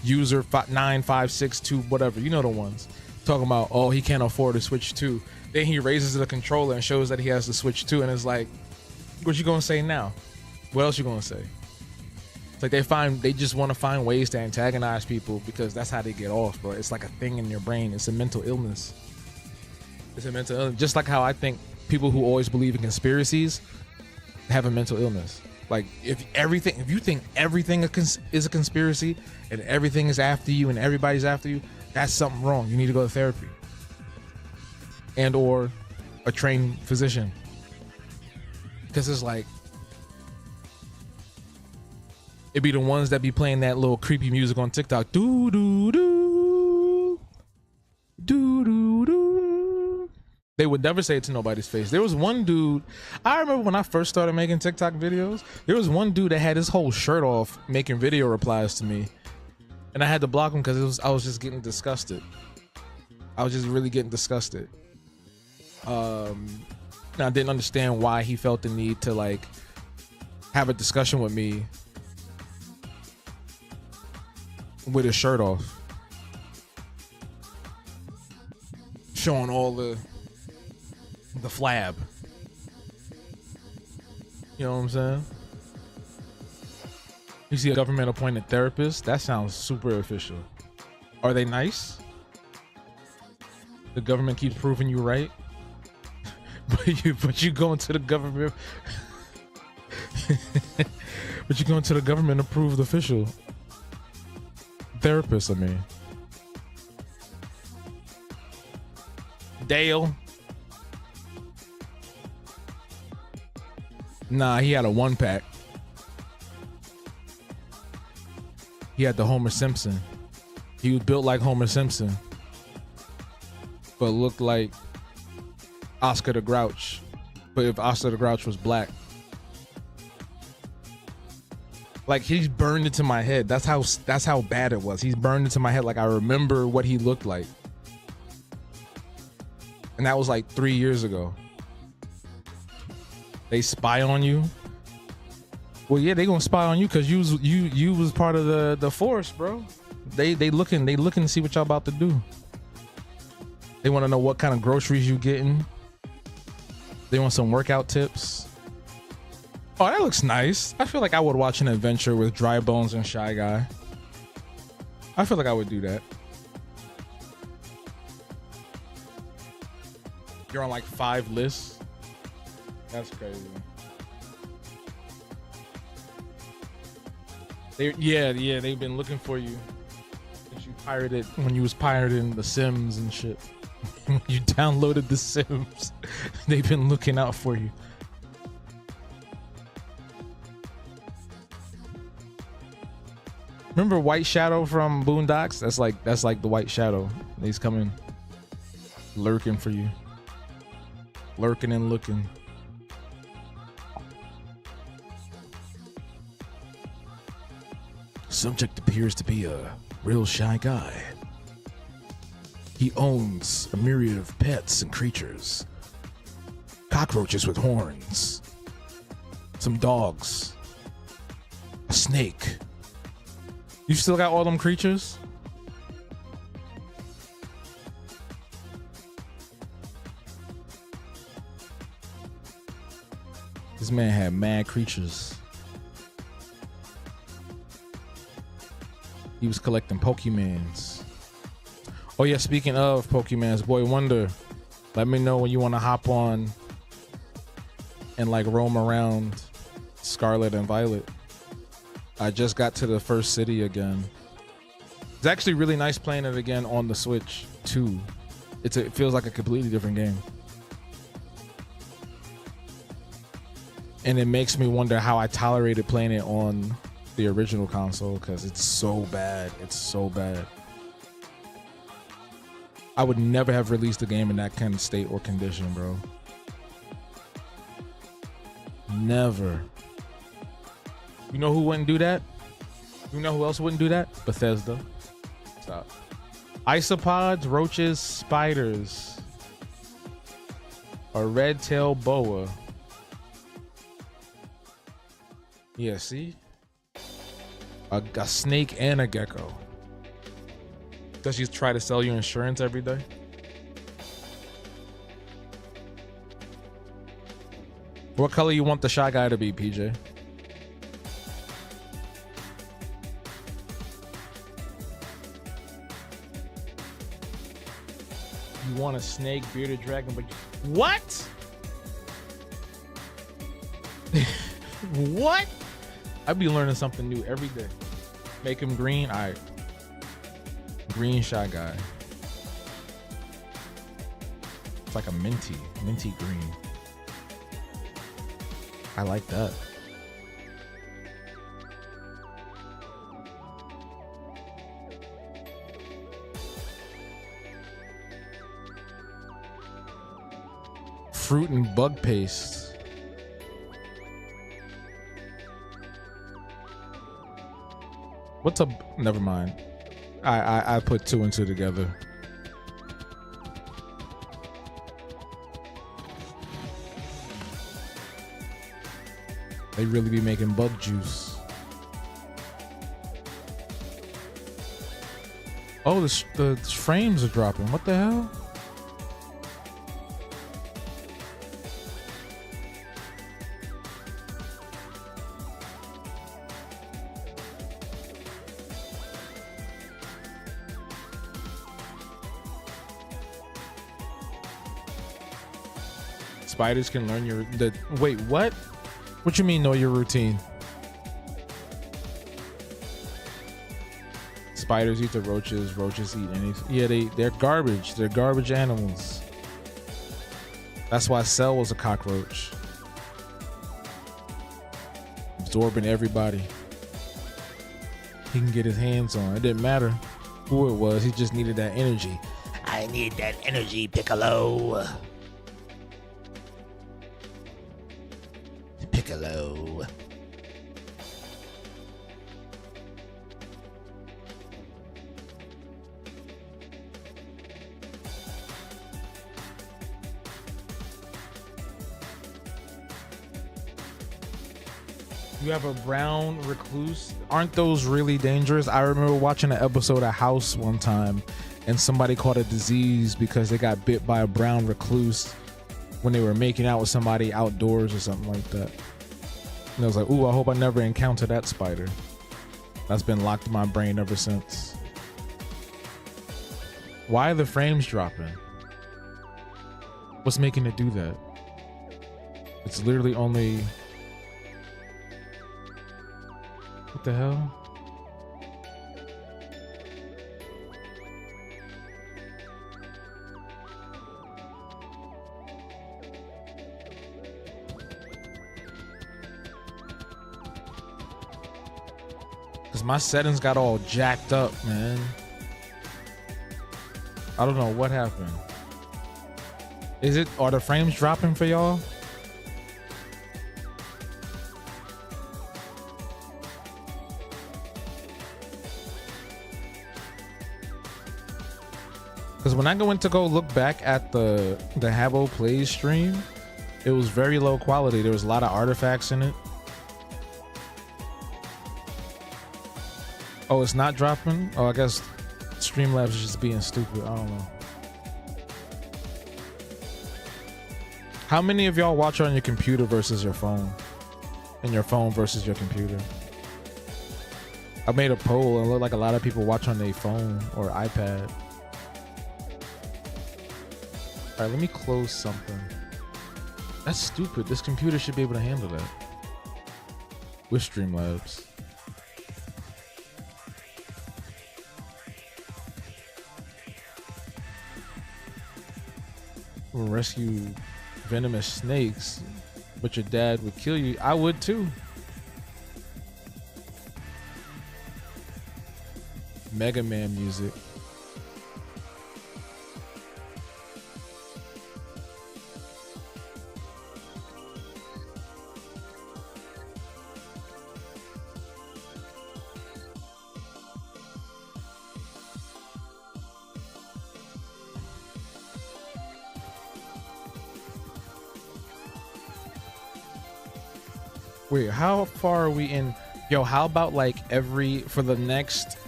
user 9562, whatever, you know the ones, talking about, oh, he can't afford a Switch 2. Then he raises the controller and shows that he has the Switch 2, and it's like, what you gonna say now? What else you gonna say? It's like they just want to find ways to antagonize people because that's how they get off, bro. It's like a thing in your brain. It's a mental illness. It's a mental illness. Just like how I think people who always believe in conspiracies have a mental illness. Like, if you think everything is a conspiracy and everything is after you and everybody's after you, that's something wrong. You need to go to therapy and or a trained physician, because it's like, it be the ones that be playing that little creepy music on TikTok. Do do do Do do do. They would never say it to nobody's face. There was one dude, I remember when I first started making TikTok videos, there was one dude that had his whole shirt off making video replies to me. And I had to block him because I was just getting disgusted. I was just really getting disgusted. And I didn't understand why he felt the need to like have a discussion with me with his shirt off, showing all the flab. You know what I'm saying? You see a government appointed therapist? That sounds super official. Are they nice? The government keeps proving you right. but you go into the government but you go into the government approved official therapist, I mean. Dale. Nah, he had a 1-pack. He had the Homer Simpson. He was built like Homer Simpson, but looked like Oscar the Grouch. But if Oscar the Grouch was black. Like, he's burned into my head. That's how bad it was. He's burned into my head. Like, I remember what he looked like. And that was like 3 years ago. They spy on you. Well, yeah, they gonna spy on you because you was part of the force, bro. They looking to see what y'all about to do. They want to know what kind of groceries you getting. They want some workout tips. Oh, that looks nice. I feel like I would watch an adventure with Dry Bones and Shy Guy. I feel like I would do that. You're on like 5 lists. That's crazy. They've been looking for you since you pirated, when you was pirating The Sims and shit. When you downloaded The Sims, they've been looking out for you. Remember White Shadow from Boondocks? That's like the White Shadow. He's coming, lurking for you, lurking and looking. Subject appears to be a real shy guy. He owns a myriad of pets and creatures. Cockroaches with horns. Some dogs. A snake. You still got all them creatures? This man had mad creatures. He was collecting Pokemans. Oh yeah, speaking of Pokemans, Boy Wonder, let me know when you want to hop on and like roam around Scarlet and Violet. I just got to the first city again. It's actually really nice playing it again on the Switch too. It feels like a completely different game. And it makes me wonder how I tolerated playing it on the original console, because it's so bad. It's so bad. I would never have released the game in that kind of state or condition, bro. Never. You know who wouldn't do that? You know who else wouldn't do that? Bethesda. Stop. Isopods, roaches, spiders. A red-tailed boa. Yeah, see? A snake and a gecko. Does she try to sell you insurance every day? What color you want the Shy Guy to be, PJ? You want a snake, bearded dragon, but what? What? I'd be learning something new every day. Make him green. All right. Green Shy Guy. It's like a minty green. I like that. fruit and bug paste. What's up? Never mind. I put 2 and 2 together. They really be making bug juice. Oh, the frames are dropping. What the hell? Spiders can learn your wait, what? What you mean know your routine? Spiders eat the roaches, roaches eat anything. Yeah, they're garbage. They're garbage animals. That's why Cell was a cockroach. Absorbing everybody he can get his hands on. It didn't matter who it was, he just needed that energy. I need that energy, Piccolo. Piccolo. You have a brown recluse. Aren't those really dangerous? I remember watching an episode of House one time and somebody caught a disease because they got bit by a brown recluse when they were making out with somebody outdoors or something like that. And I was like, ooh, I hope I never encounter that spider. That's been locked in my brain ever since. Why are the frames dropping? What's making it do that? It's literally only... What the hell? Cause my settings got all jacked up, man. I don't know what happened. Are the frames dropping for y'all? Because when I went to go look back at the Habbo Plays stream, it was very low quality. There was a lot of artifacts in it. Oh, it's not dropping? Oh, I guess Streamlabs is just being stupid. I don't know. How many of y'all watch on your computer versus your phone? And your phone versus your computer? I made a poll and it looked like a lot of people watch on their phone or iPad. All right, let me close something. That's stupid. This computer should be able to handle that. With Streamlabs. We'll rescue venomous snakes, but your dad would kill you. I would too. Mega Man music. Wait, how far are we in? Yo, how about like for the next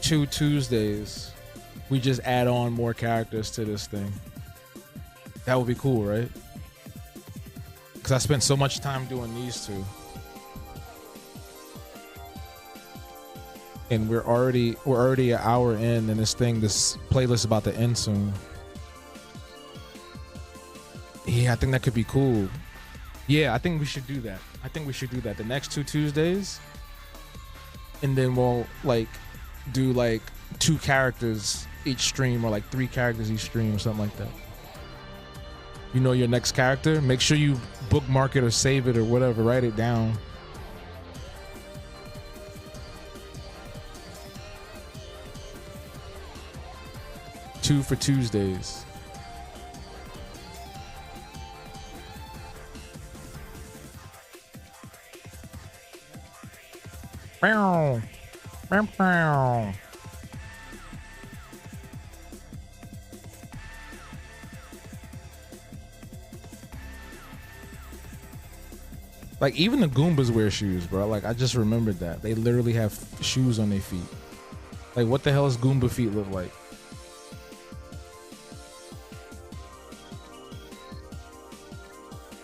2 Tuesdays, we just add on more characters to this thing? That would be cool, right? Because I spent so much time doing these two. And we're already an hour in, and this playlist is about to end soon. Yeah, I think that could be cool. Yeah, I think we should do that. The next 2 Tuesdays, and then we'll like do like 2 characters each stream, or like 3 characters each stream, or something like that. You know your next character? Make sure you bookmark it or save it or whatever. Write it down. Two for Tuesdays. Bow. Bow, bow. Like, even the Goombas wear shoes, bro. Like, I just remembered that. They literally have shoes on their feet. Like, what the hell does Goomba feet look like?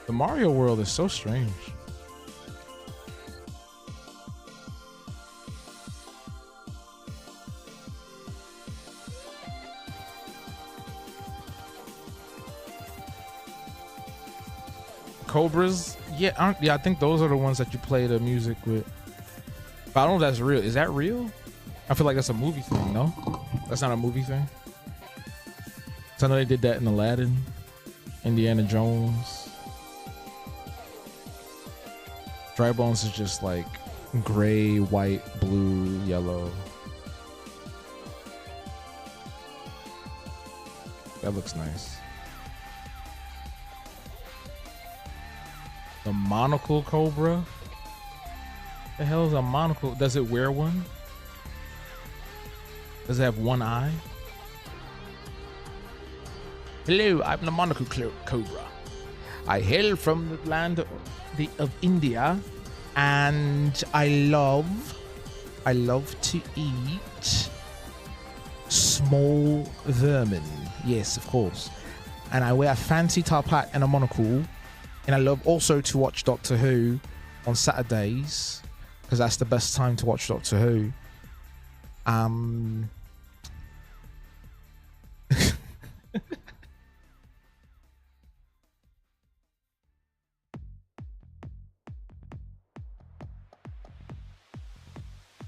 The Mario world is so strange. Cobras, yeah, I think those are the ones that you play the music with. But I don't know if that's real. Is that real? I feel like that's a movie thing. No, that's not a movie thing. So I know they did that in Aladdin, Indiana Jones. Dry Bones is just like gray, white, blue, yellow. That looks nice. The monocle cobra? The hell is a monocle? Does it wear one? Does it have one eye? Hello, I'm the monocle cobra. I hail from the land of India, and I love to eat small vermin. Yes, of course. And I wear a fancy top hat and a monocle. And I love also to watch Doctor Who on Saturdays, because that's the best time to watch Doctor Who.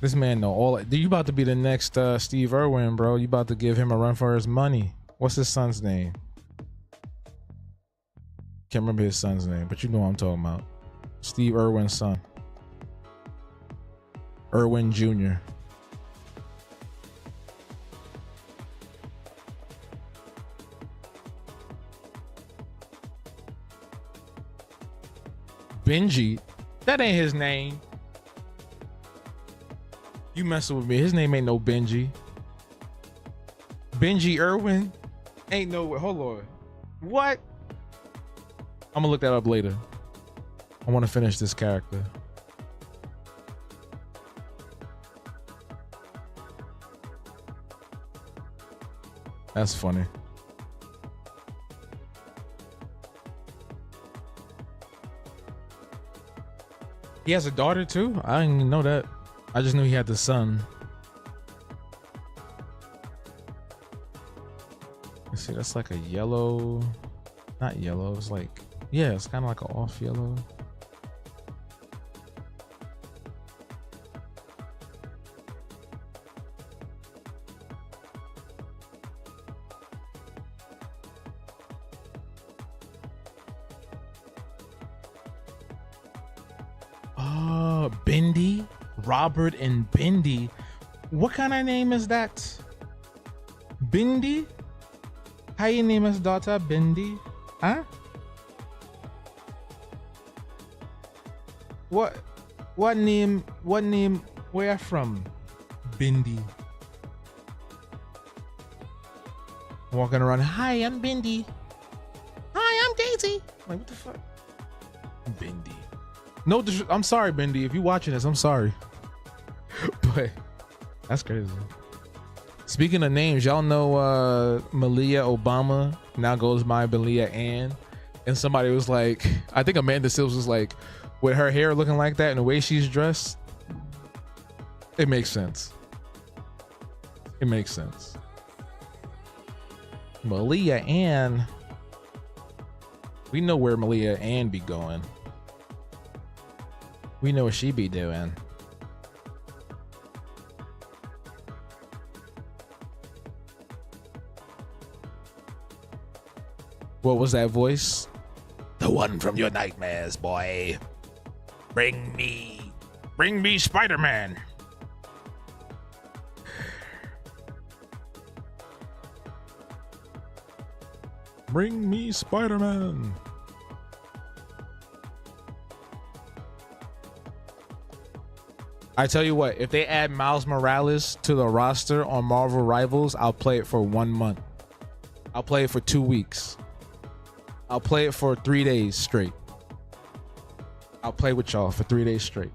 This man know all. You about to be the next Steve Irwin, bro. You about to give him a run for his money. What's his son's name? Can't remember his son's name, but you know what I'm talking about. Steve Irwin's son. Irwin Jr. Benji? That ain't his name. You messing with me. His name ain't no Benji. Benji Irwin? Ain't no, hold on. What? I'm gonna look that up later. I want to finish this character. That's funny. He has a daughter too? I didn't even know that. I just knew he had the son. Let's see, that's like a yellow, not yellow, it's like, yeah, it's kind of like an off yellow. Bendy, Robert and Bendy. What kind of name is that? Bendy? How you name his daughter Bendy? Huh? What name where from? Bendy. Walking around, hi, I'm Bendy. Hi, I'm Daisy. Like, what the fuck? Bendy. No, I'm sorry, Bendy. If you're watching this, I'm sorry. But that's crazy. Speaking of names, y'all know Malia Obama now goes by Malia Ann. And somebody was like, I think Amanda Sills was like, with her hair looking like that and the way she's dressed, it makes sense. It makes sense. Malia Ann. We know where Malia Ann be going. We know what she be doing. What was that voice? The one from your nightmares, boy. Bring me Spider-Man. Bring me Spider-Man. I tell you what, if they add Miles Morales to the roster on Marvel Rivals, I'll play it for 1 month. I'll play it for 2 weeks. I'll play it for 3 days straight. I'll play with y'all for 3 days straight.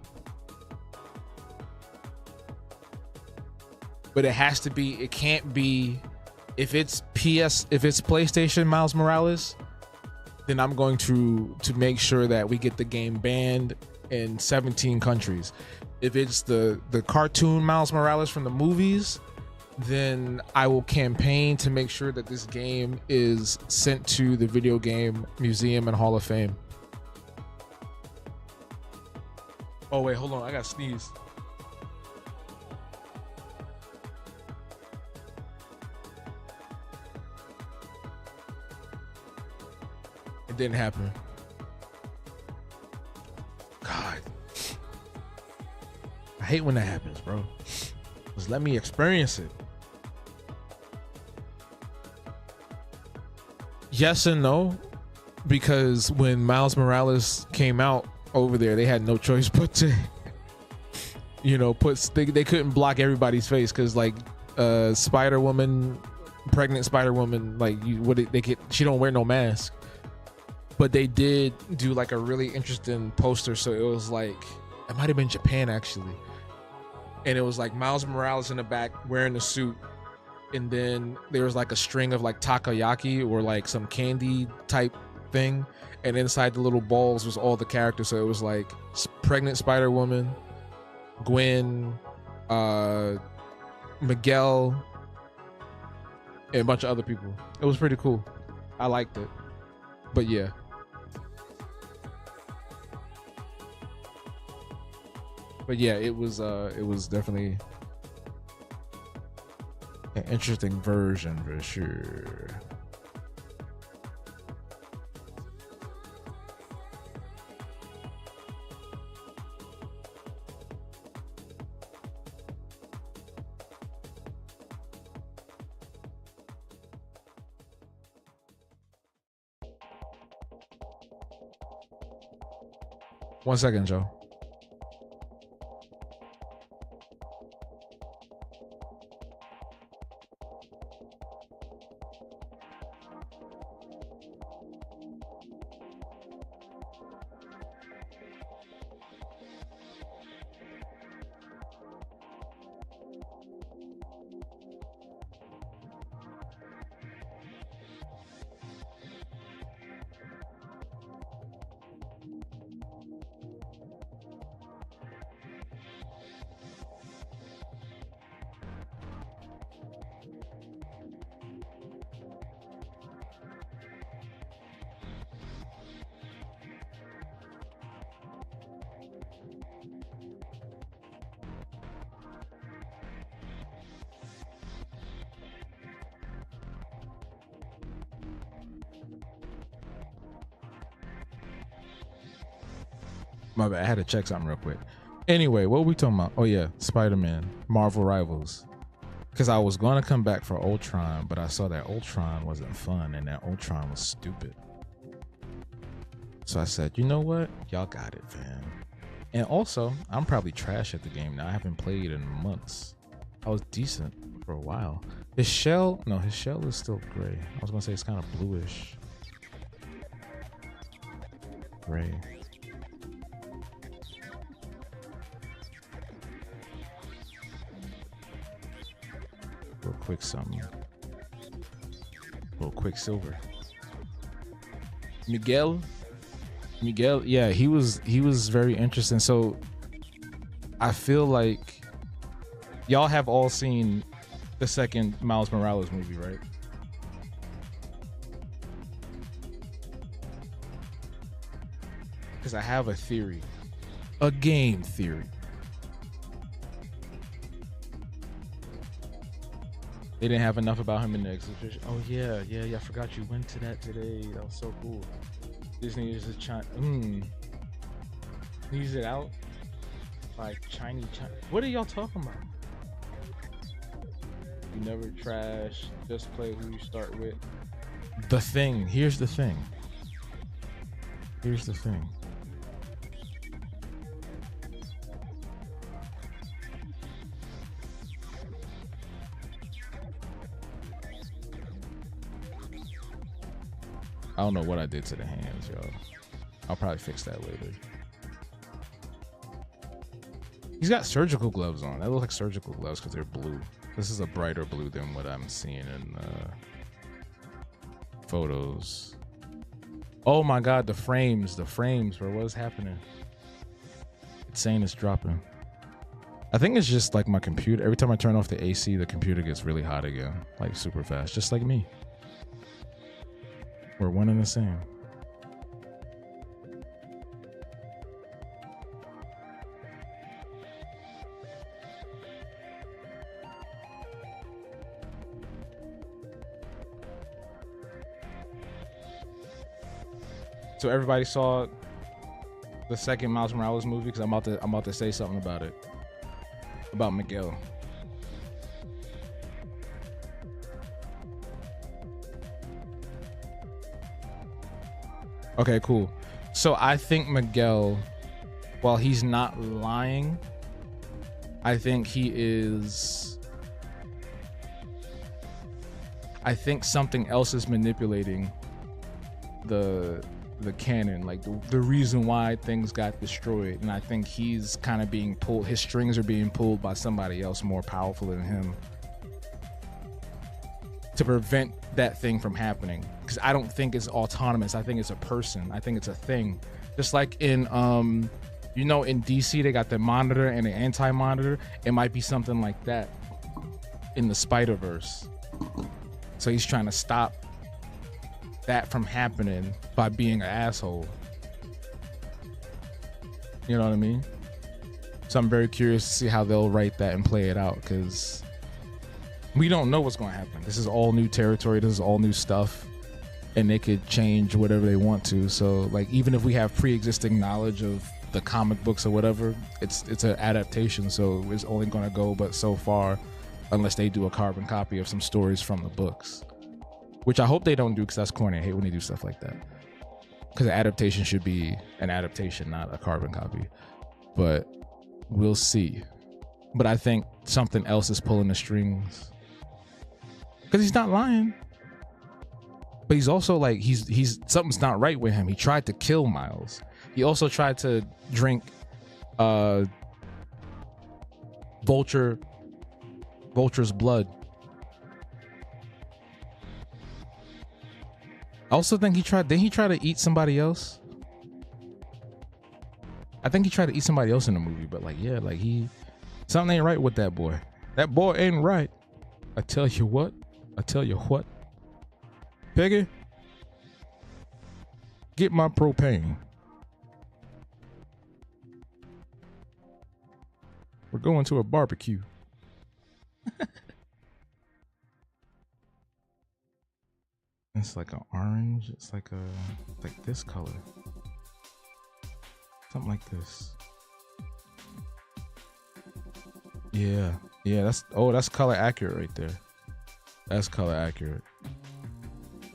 But it has to be, it can't be, if it's PlayStation Miles Morales, then I'm going to make sure that we get the game banned in 17 countries. If it's the cartoon Miles Morales from the movies, then I will campaign to make sure that this game is sent to the Video Game Museum and Hall of Fame. Oh wait, hold on, I gotta sneeze. It didn't happen. God. I hate when that happens, bro. Just let me experience it. Yes and no, because when Miles Morales came out over there, they had no choice but to, you know, they couldn't block everybody's face because like Spider-Woman, pregnant Spider-Woman, like she don't wear no mask. But they did do like a really interesting poster, so it was like, it might have been Japan actually. And it was like Miles Morales in the back wearing the suit, and then there was like a string of like takoyaki or like some candy type thing, and inside the little balls was all the characters. So it was like pregnant Spider-Woman, Gwen, Miguel, and a bunch of other people. It was pretty cool. I liked it. But yeah. But yeah, it was definitely an interesting version for sure. One second, Joe. My bad. I had to check something real quick. Anyway, what were we talking about? Oh yeah, Spider-Man, Marvel Rivals. Because I was going to come back for Ultron, but I saw that Ultron wasn't fun and that Ultron was stupid. So I said, you know what? Y'all got it, man. And also, I'm probably trash at the game now. I haven't played in months. I was decent for a while. His shell is still gray. I was going to say it's kind of bluish. Gray. Real quick something. Real quick silver. Miguel, yeah, he was very interesting. So I feel like y'all have all seen the second Miles Morales movie, right? Because I have a theory, a game theory. They didn't have enough about him in the exhibition. Oh yeah, I forgot you went to that today. That was so cool. Disney is a Sneeze it out like Chinese. What are y'all talking about? You never trash. Just play who you start with. The thing. Here's the thing. I don't know what I did to the hands, yo. I'll probably fix that later. He's got surgical gloves on. That look like surgical gloves because they're blue. This is a brighter blue than what I'm seeing in photos. Oh my god, the frames, bro. What is happening? It's saying it's dropping. I think it's just like my computer. Every time I turn off the AC, the computer gets really hot again, like super fast, just like me. We're one and the same. So everybody saw the second Miles Morales movie because I'm about to say something about it, about Miguel. Okay, cool. So I think Miguel, while he's not lying, I think he is. I think something else is manipulating the canon, like the reason why things got destroyed, and I think he's kind of being pulled. His strings are being pulled by somebody else more powerful than him to prevent that thing from happening. Because I don't think it's autonomous. I think it's a person. I think it's a thing. Just like in you know, in DC they got the Monitor and the Anti-Monitor. It might be something like that in the Spider-Verse. So he's trying to stop that from happening by being an asshole. You know what I mean? So I'm very curious to see how they'll write that and play it out, because we don't know what's going to happen. This is all new territory. This is all new stuff, and they could change whatever they want to. So like, even if we have pre-existing knowledge of the comic books or whatever, it's an adaptation, so it's only going to go but so far unless they do a carbon copy of some stories from the books. Which I hope they don't do, because that's corny. I hate when they do stuff like that. Because an adaptation should be an adaptation, not a carbon copy. But we'll see. But I think something else is pulling the strings. Because he's not lying. But he's also like, he's something's not right with him. He tried to kill Miles. He also tried to drink Vulture's blood. I also think didn't he try to eat somebody else? I think he tried to eat somebody else in the movie, but like, yeah, like something ain't right with that boy. That boy ain't right. I tell you what. Peggy, get my propane. We're going to a barbecue. It's like an orange. It's like this color. Something like this. Yeah. That's color accurate right there. That's color accurate.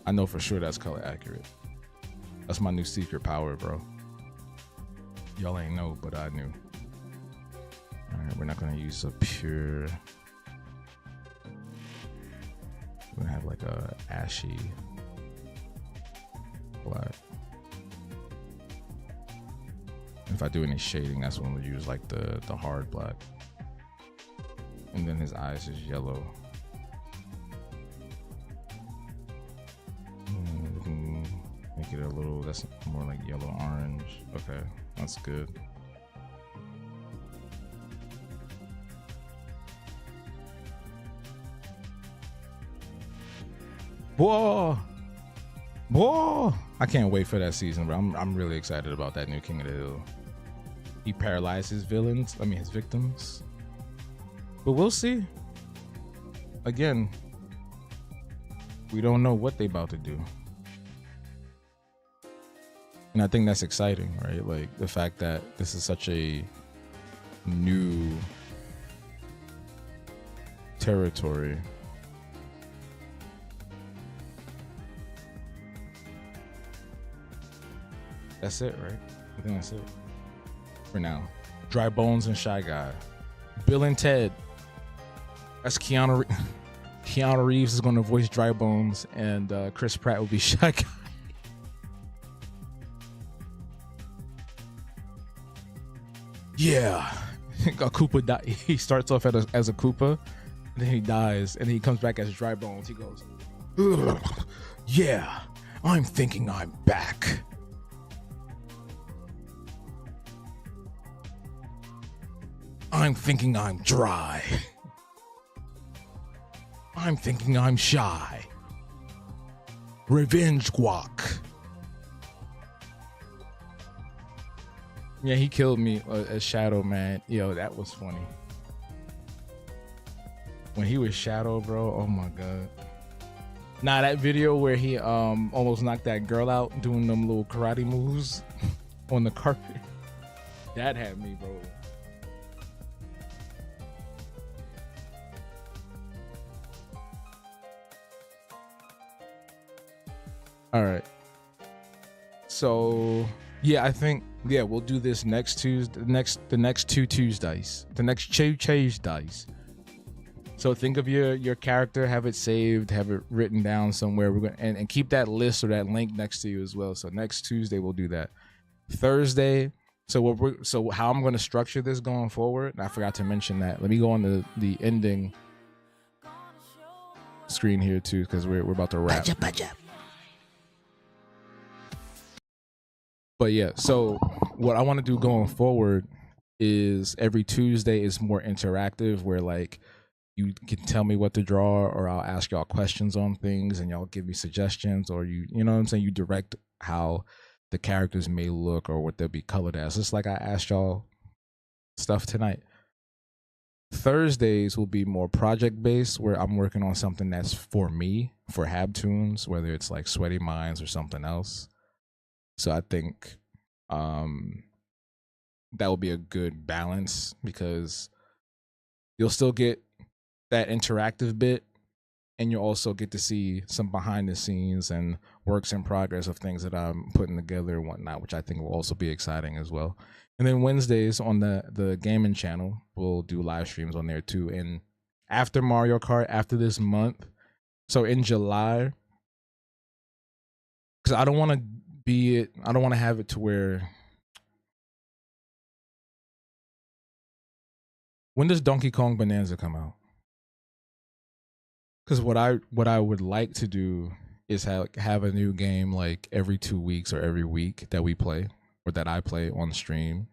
I know for sure that's color accurate. That's my new secret power, bro. Y'all ain't know, but I knew. Alright, we're not gonna use a pure. We're gonna have like a ashy black. If I do any shading, that's when we use like the hard black. And then his eyes is yellow. And we can make it a little, that's more like yellow orange. Okay, that's good. Whoa! I can't wait for that season, bro. I'm really excited about that new King of the Hill. He paralyzed his his victims. But we'll see. Again, we don't know what they about to do. And I think that's exciting, right? Like the fact that this is such a new territory. That's it, right? I think that's it for now. Dry Bones and Shy Guy. Bill and Ted. That's Keanu Reeves is going to voice Dry Bones, and Chris Pratt will be Shy Guy. yeah, a Koopa he starts off as a Koopa, and then he dies, and then he comes back as Dry Bones. He goes, ugh, yeah, I'm thinking I'm back. I'm thinking I'm dry. I'm thinking I'm shy. Revenge guac. Yeah, he killed me as Shadow, man. Yo, that was funny. When he was Shadow, bro, oh my god. Nah, that video where he almost knocked that girl out doing them little karate moves on the carpet. That had me, bro. All right. So yeah, I think we'll do this next Tuesday, the next two Tuesdays, the next two Tuesdays. So think of your character, have it saved, have it written down somewhere. We're gonna and keep that list or that link next to you as well. So next Tuesday we'll do that. Thursday. So how I'm gonna structure this going forward. And I forgot to mention that. Let me go on the ending screen here too, because we're about to wrap. But yeah, so what I want to do going forward is every Tuesday is more interactive, where like you can tell me what to draw, or I'll ask y'all questions on things and y'all give me suggestions, or you know what I'm saying, you direct how the characters may look or what they'll be colored as. Just like I asked y'all stuff tonight. Thursdays will be more project based, where I'm working on something that's for me, for Habtoons, whether it's like Sweaty Minds or something else. So I think that will be a good balance, because you'll still get that interactive bit, and you'll also get to see some behind the scenes and works in progress of things that I'm putting together and whatnot, which I think will also be exciting as well. And then Wednesdays on the gaming channel, we'll do live streams on there too. And after Mario Kart, after this month, so in July, because I don't want to have it to where, when does Donkey Kong Bonanza come out? Because what I would like to do is have a new game like every 2 weeks or every week that we play, or that I play on stream.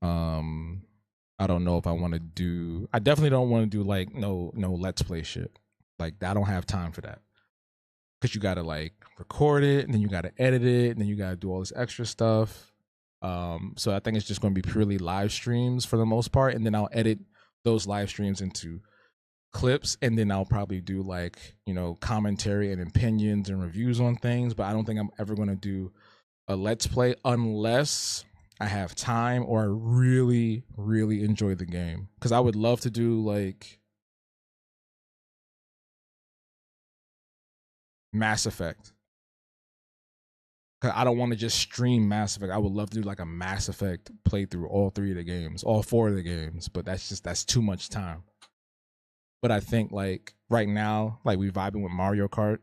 I don't know if I want to do. I definitely don't want to do like no let's play shit. Like I don't have time for that, because you gotta like record it, and then you gotta edit it, and then you gotta do all this extra stuff. So I think it's just going to be purely live streams for the most part, and then I'll edit those live streams into clips, and then I'll probably do like, you know, commentary and opinions and reviews on things. But I don't think I'm ever going to do a let's play unless I have time or I really enjoy the game, because I would love to do like Mass Effect. I don't want to just stream Mass Effect. I would love to do like a Mass Effect playthrough, all 3 of the games, all 4 of the games, but that's too much time. But I think like right now, like we vibing with Mario Kart,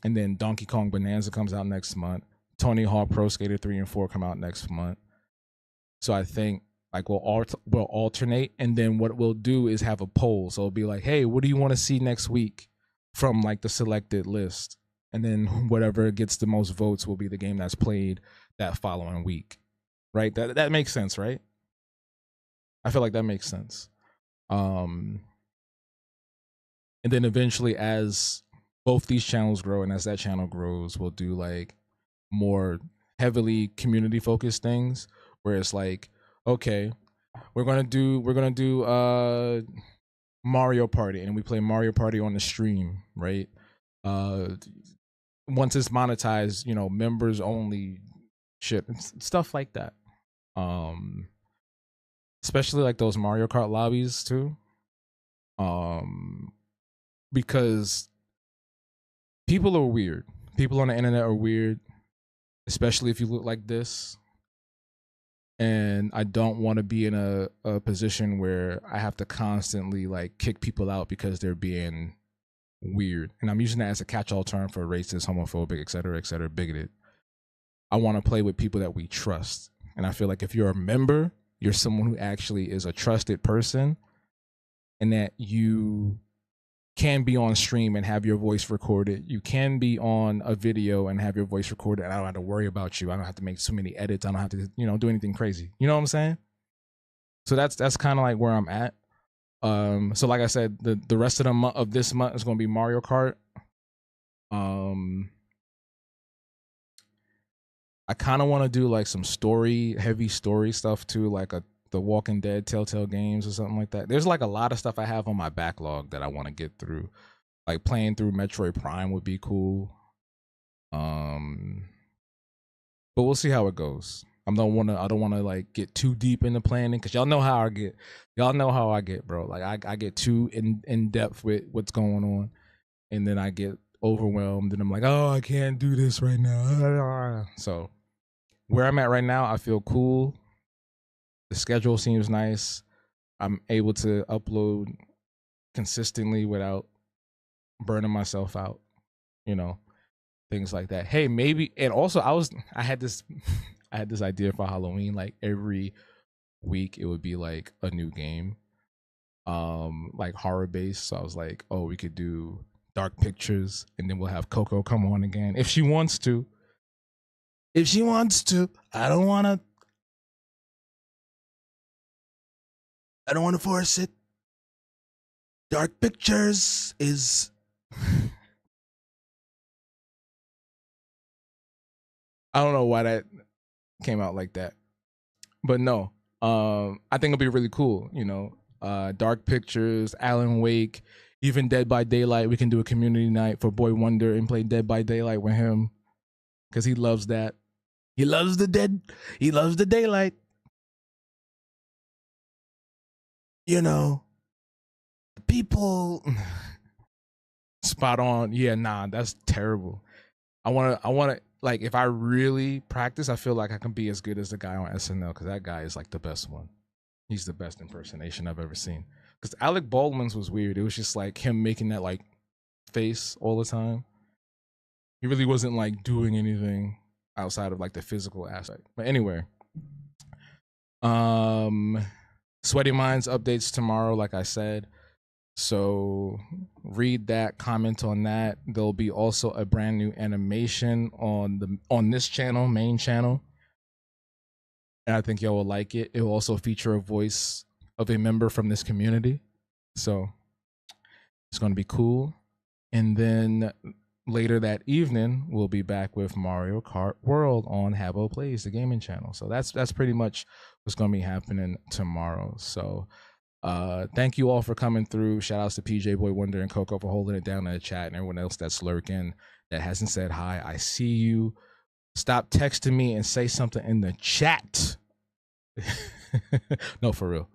and then Donkey Kong Bonanza comes out next month. Tony Hawk Pro Skater 3 and 4 come out next month. So I think like we'll alternate, and then what we'll do is have a poll. So it'll be like, hey, what do you want to see next week from like the selected list? And then whatever gets the most votes will be the game that's played that following week. Right? That makes sense, right? I feel like that makes sense. And then eventually, as both these channels grow and as that channel grows, we'll do like more heavily community focused things, where it's like, okay, we're gonna do Mario Party, and we play Mario Party on the stream, right? Once it's monetized, you know, members only shit, stuff like that. Especially like those Mario Kart lobbies too. Because people are weird. People on the internet are weird, especially if you look like this. And I don't want to be in a position where I have to constantly like kick people out because they're being weird. And I'm using that as a catch-all term for racist, homophobic, et cetera, bigoted. I want to play with people that we trust. And I feel like if you're a member, you're someone who actually is a trusted person, and that you can be on stream and have your voice recorded. You can be on a video and have your voice recorded, and I don't have to worry about you. I don't have to make so many edits. I don't have to, do anything crazy. You know what I'm saying? So that's kind of like where I'm at. So like I said, the rest of this month is going to be Mario Kart. I kind of want to do like some heavy story stuff too, like the Walking Dead Telltale games or something like that. There's like a lot of stuff I have on my backlog that I want to get through. Like playing through Metroid Prime would be cool. But we'll see how it goes. I don't want to like get too deep into planning, because y'all know how I get. Y'all know how I get, bro. Like I get too in depth with what's going on, and then I get overwhelmed, and I'm like, oh, I can't do this right now. So where I'm at right now, I feel cool. The schedule seems nice. I'm able to upload consistently without burning myself out, things like that. Hey, maybe, and also I had this idea for Halloween. Like every week it would be like a new game, like horror based. So I was like, oh, we could do Dark Pictures, and then we'll have Coco come on again if she wants to. I don't want to force it. Dark Pictures is I don't know why that came out like that, but no, I think it'll be really cool. Dark Pictures, Alan Wake, even Dead by Daylight. We can do a community night for Boy Wonder and play Dead by Daylight with him, because he loves that. He loves the dead. He loves the daylight. People. Spot on. Yeah, nah, that's terrible. I want to, like, if I really practice, I feel like I can be as good as the guy on SNL, because that guy is like the best one. He's the best impersonation I've ever seen. Because Alec Baldwin's was weird. It was just like him making that like face all the time. He really wasn't like doing anything outside of like the physical aspect. But anyway, Sweaty Minds updates tomorrow, like I said. So read that, comment on that. There'll be also a brand new animation on this channel, main channel, and I think y'all will like it. It will also feature a voice of a member from this community, so it's going to be cool. And then later that evening, we'll be back with Mario Kart World on Habbo Plays, the gaming channel. So that's pretty much what's going to be happening tomorrow. So thank you all for coming through. Shout outs to PJ Boy Wonder and Coco for holding it down in the chat, and everyone else that's lurking that hasn't said hi. I see you. Stop texting me and say something in the chat. No, for real.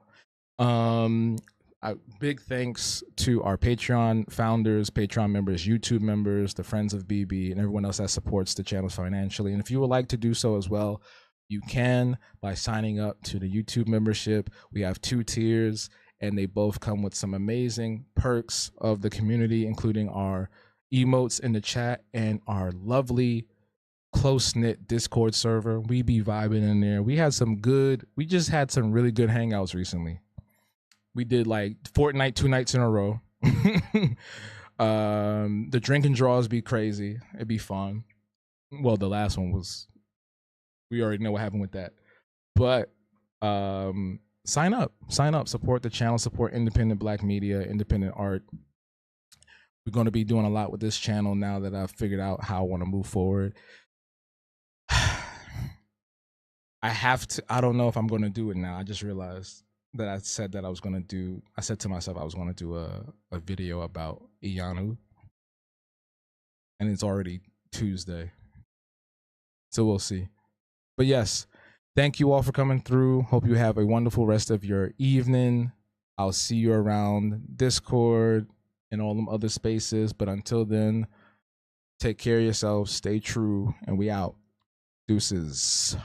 Big thanks to our Patreon founders, Patreon members, YouTube members, the friends of BB, and everyone else that supports the channels financially. And if you would like to do so as well, you can by signing up to the YouTube membership. We have 2 tiers, and they both come with some amazing perks of the community, including our emotes in the chat and our lovely close-knit Discord server. We be vibing in there. We just had some really good hangouts recently. We did like Fortnite 2 nights in a row. The drinking draws be crazy. It'd be fun. Well, the last one was, we already know what happened with that. But sign up, support the channel, support independent Black media, independent art. We're going to be doing a lot with this channel now that I've figured out how I want to move forward. I don't know if I'm going to do it now. I just realized that I said that I was going to do, I said to myself I was going to do a video about Iyanu. And it's already Tuesday. So we'll see. But yes, thank you all for coming through. Hope you have a wonderful rest of your evening. I'll see you around Discord and all them other spaces. But until then, take care of yourselves, stay true, and we out. Deuces.